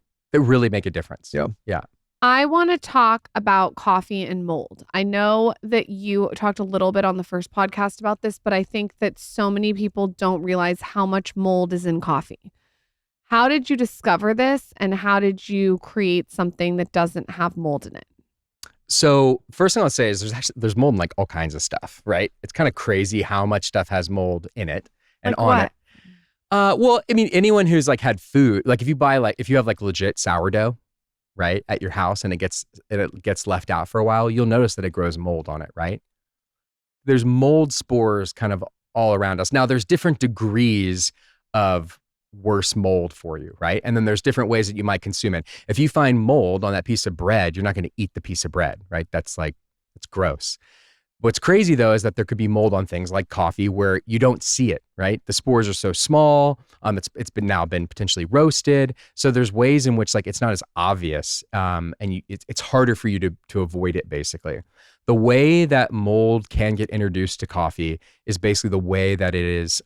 make a difference. Yeah. I want to talk about coffee and mold. I know that you talked a little bit on the first podcast about this, but I think that so many people don't realize how much mold is in coffee. How did you discover this, and how did you create something that doesn't have mold in it? So first thing I'll say is there's mold in like all kinds of stuff, right? It's kind of crazy how much stuff has mold in it and like on what? it. Well, I mean, anyone who's like had food, like if you have like legit sourdough, right, at your house and it gets left out for a while, you'll notice that it grows mold on it, right? There's mold spores kind of all around us. Now, there's different degrees of worse mold for you, right? And then there's different ways that you might consume it. If you find mold on that piece of bread, you're not going to eat the piece of bread, right? It's gross. What's crazy though is that there could be mold on things like coffee where you don't see it, right? The spores are so small. It's been potentially roasted. So there's ways in which like it's not as obvious, and it's harder for you to avoid it basically. The way that mold can get introduced to coffee is basically the way that it's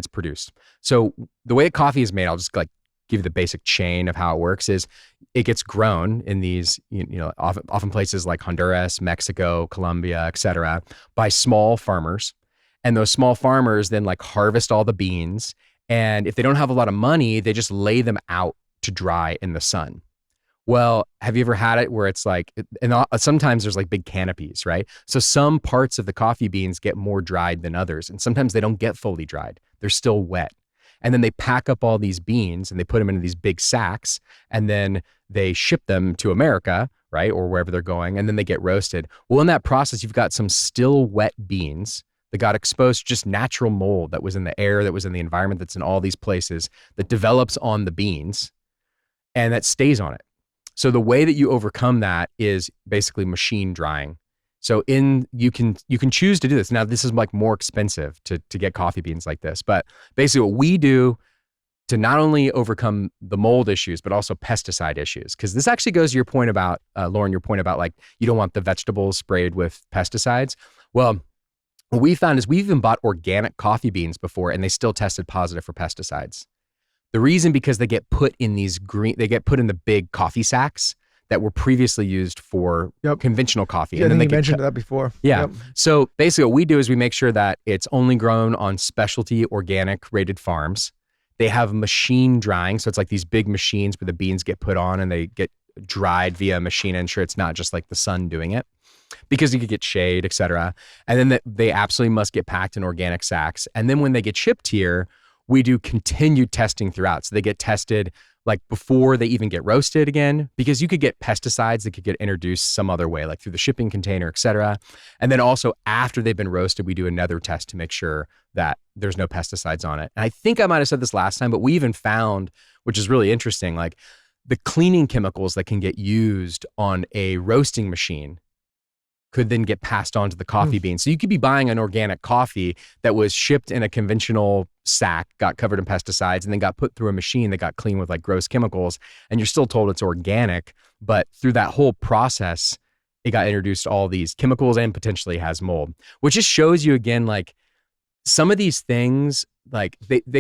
produced. So the way coffee is made, I'll just like give you the basic chain of how it works, is it gets grown in these, often places like Honduras, Mexico, Colombia, etc., by small farmers. And those small farmers then like harvest all the beans. And if they don't have a lot of money, they just lay them out to dry in the sun. Well, have you ever had it where it's like, and sometimes there's like big canopies, right? So some parts of the coffee beans get more dried than others. And sometimes they don't get fully dried. They're still wet. And then they pack up all these beans and they put them into these big sacks, and then they ship them to America, right? Or wherever they're going. And then they get roasted. Well, in that process, you've got some still wet beans that got exposed to just natural mold that was in the air, that was in the environment, that's in all these places, that develops on the beans and that stays on it. So the way that you overcome that is basically machine drying. So you can choose to do this. Now, this is like more expensive to get coffee beans like this, but basically what we do to not only overcome the mold issues, but also pesticide issues, because this actually goes to your point about, Lauren, your point about like, you don't want the vegetables sprayed with pesticides. Well, what we found is we've even bought organic coffee beans before and they still tested positive for pesticides. The reason, because they get put in the big coffee sacks that were previously used for conventional coffee. Yeah, and then you mentioned that before. Yeah. Yep. So basically what we do is we make sure that it's only grown on specialty organic rated farms. They have machine drying. So it's like these big machines where the beans get put on and they get dried via a machine. Ensure it's not just like the sun doing it, because you could get shade, et cetera. And then they absolutely must get packed in organic sacks. And then when they get shipped here, we do continued testing throughout. So they get tested like before they even get roasted again, because you could get pesticides that could get introduced some other way, like through the shipping container, et cetera. And then also after they've been roasted, we do another test to make sure that there's no pesticides on it. And I think I might've said this last time, but we even found, which is really interesting, like the cleaning chemicals that can get used on a roasting machine could then get passed on to the coffee bean. So you could be buying an organic coffee that was shipped in a conventional sack, got covered in pesticides, and then got put through a machine that got cleaned with like gross chemicals. And you're still told it's organic, but through that whole process, it got introduced all these chemicals and potentially has mold, which just shows you again, like some of these things, like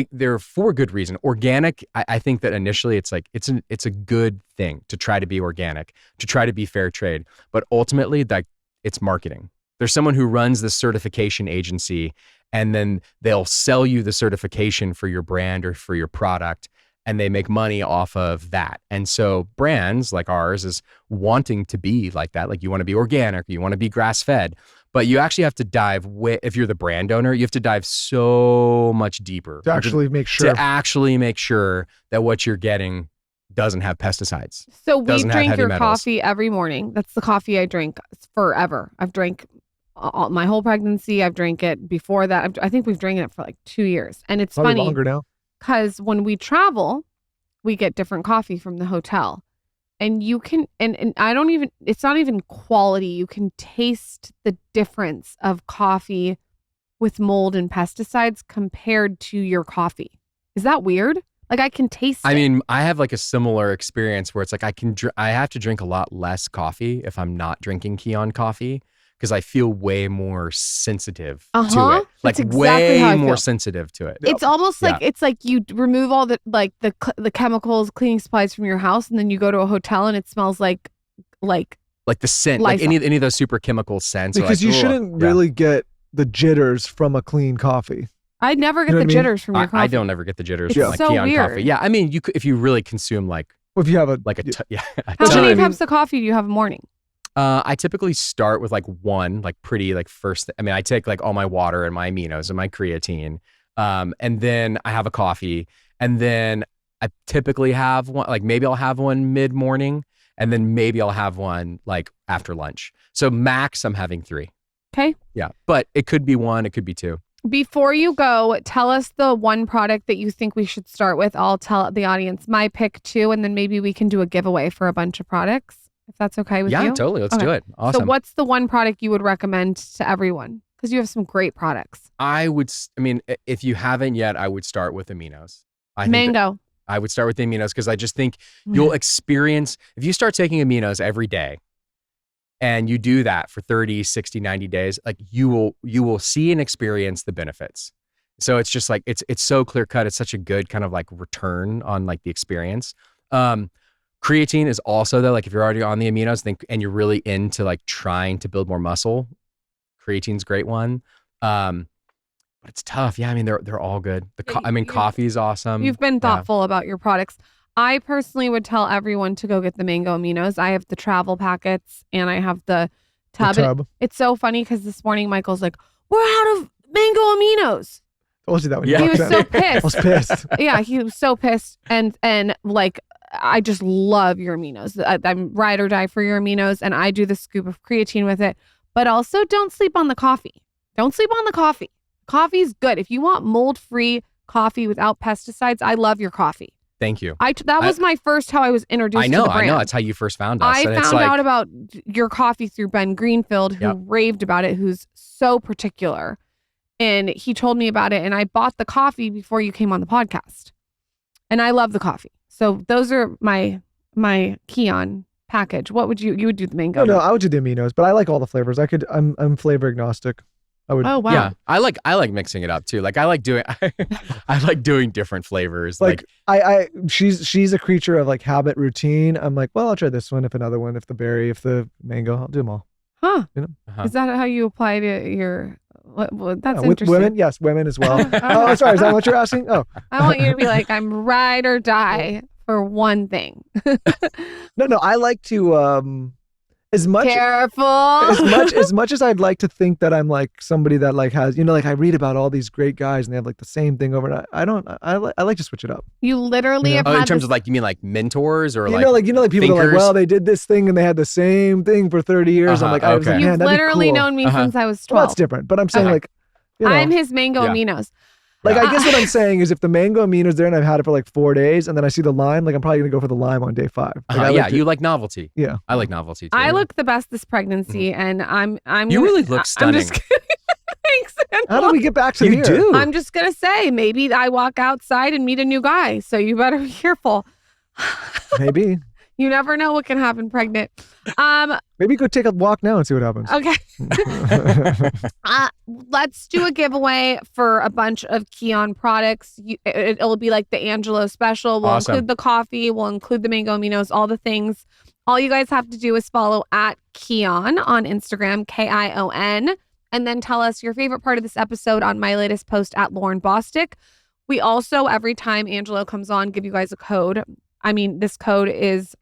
they're for good reason. Organic, I think that initially it's like, it's a good thing to try to be organic, to try to be fair trade, but ultimately like, it's marketing. There's someone who runs the certification agency, and then they'll sell you the certification for your brand or for your product, and they make money off of that. And so brands like ours is wanting to be like that. Like you want to be organic, you want to be grass-fed, but you actually have to dive if you're the brand owner, you have to dive so much deeper to actually make sure that what you're getting doesn't have pesticides. So we drink your metals. coffee every morning. That's the coffee I drink forever. I've drank my whole pregnancy. I've drank it before that. I think we've drank it for like 2 years. And it's Probably funny longer now. because when we travel, we get different coffee from the hotel. And you can, and I don't even, it's not even quality. You can taste the difference of coffee with mold and pesticides compared to your coffee. Is that weird? Like I can taste it. I mean, I have like a similar experience where it's like I have to drink a lot less coffee if I'm not drinking Kion coffee because I feel way more sensitive to it. Like That's exactly how I way more feel. sensitive to it. It's almost like it's like you remove all the like the chemicals, cleaning supplies from your house, and then you go to a hotel and it smells like the scent, like Lysol. any of those super chemical scents. Because you shouldn't really get the jitters from a clean coffee. I never get You know the what I mean? jitters from your coffee. I don't ever get the jitters It's from like so Kion weird. coffee. Yeah, I mean, you could, if you really consume like If you have a a How ton. many cups of coffee do you have a morning? I typically start with like one, like pretty like first. I mean, I take like all my water and my aminos and my creatine, and then I have a coffee, and then I typically have one. Like maybe I'll have one mid morning, and then maybe I'll have one like after lunch. So max, I'm having 3. Okay. Yeah, but it could be 1, it could be 2. Before you go, tell us the one product that you think we should start with. I'll tell the audience my pick too, and then maybe we can do a giveaway for a bunch of products, if that's okay with you. Yeah, totally. Let's do it. Awesome. So what's the one product you would recommend to everyone? Because you have some great products. I mean, if you haven't yet, I would start with aminos. I think that Mango. I would start with the aminos because I just think you'll experience, if you start taking aminos every day and you do that for 30, 60, 90 days, like you will see and experience the benefits. So it's just like, it's so clear cut. It's such a good kind of like return on like the experience. Creatine is also though, like if you're already on the aminos and you're really into like trying to build more muscle, creatine's a great one. But it's tough. Yeah, I mean they're all good. Coffee is awesome. You've been thoughtful about your products. I personally would tell everyone to go get the Mango Aminos. I have the travel packets and I have the tub. And it's so funny because this morning Michael's like, "We're out of Mango Aminos." I told you that when Yeah. you He walked was in. so pissed. I was pissed. Yeah, he was so pissed. And like, I just love your aminos. I'm ride or die for your aminos, and I do the scoop of creatine with it. But also, don't sleep on the coffee. Don't sleep on the coffee. Coffee's good. If you want mold-free coffee without pesticides, I love your coffee. Thank you. That was my first how I was introduced to the brand. I know. That's how you first found us. I And it's found like, out about your coffee through Ben Greenfield, who Yep. raved about it, who's so particular. And he told me about it, and I bought the coffee before you came on the podcast. And I love the coffee. So those are my Kion package. What would you would do the mango? No, I would do the aminos, but I like all the flavors. I'm flavor agnostic. I would. Oh wow. yeah, I like mixing it up too. Like I like doing I like doing different flavors. Like she's a creature of like habit, routine. I'm like, well, I'll try this one, if another one, if the berry, if the mango, I'll do them all. Huh. You know? Uh-huh. Is that how you apply to your that's With interesting. women, yes, women as well. Oh, sorry, is that what you're asking? Oh, I want you to be like, I'm ride or die for one thing. no, I like to as much Careful. as much as I'd like to think that I'm like somebody that like has, like I read about all these great guys and they have like the same thing over and I like to switch it up. You literally have Oh, had in terms this- of like, you mean like mentors or You like know, like people are like, thinkers? well, they did this thing and they had the same thing for 30 years. I'm Uh-huh, like, I was like, okay. man, You've that'd be literally cool. known me since I was 12. Well, that's different, but I'm saying Okay. like, I'm his mango Yeah. aminos. like I guess what I'm saying is if the mango amino's there and I've had it for like 4 days and then I see the lime, like I'm probably gonna go for the lime on day 5. Like, I yeah, like to- you like novelty. Yeah. I like novelty too. I look the best this pregnancy, and I'm. You really look I'm stunning. just kidding. Thanks. How do we get back to You here? do. I'm just gonna say maybe I walk outside and meet a new guy, so you better be careful. Maybe You never know what can happen pregnant. maybe go take a walk now and see what happens. Okay. Let's do a giveaway for a bunch of Kion products. It'll be like the Angelo special. We'll Awesome. include the coffee. We'll include the mango aminos, all the things. All you guys have to do is follow at Kion on Instagram, KION, and then tell us your favorite part of this episode on my latest post at Lauren Bostick. We also, every time Angelo comes on, give you guys a code. I mean, this code is,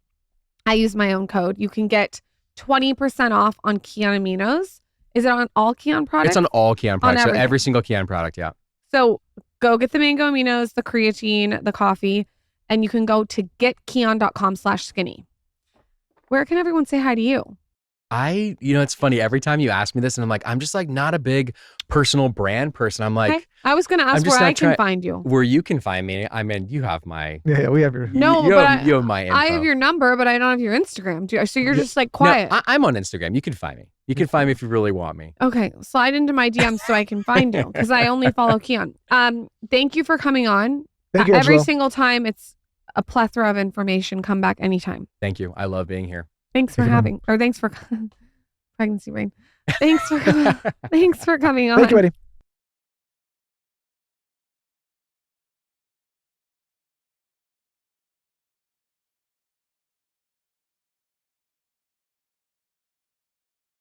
I use my own code. You can get 20% off on Kion Aminos. Is it on all Kion products? It's on all Kion products. So everything. every single Kion product, yeah. So go get the mango aminos, the creatine, the coffee, and you can go to getkion.com/skinny. Where can everyone say hi to you? It's funny. Every time you ask me this, and I'm like, I'm just like not a big personal brand person. I'm like, Okay. I was going to ask where I can find you. Where you can find me. I mean, you have my. Yeah, we have your. No, you have my info. I have your number, but I don't have your Instagram. So you're just like quiet. No, I'm on Instagram. You can find me. You can find me if you really want me. Okay. Slide into my DMs so I can find you because I only follow Keon. Thank you for coming on. Thank you, every Angelo. single time, it's a plethora of information. Come back anytime. Thank you. I love being here. Thanks for thanks for pregnancy brain. Thanks for coming on. Thank you, buddy.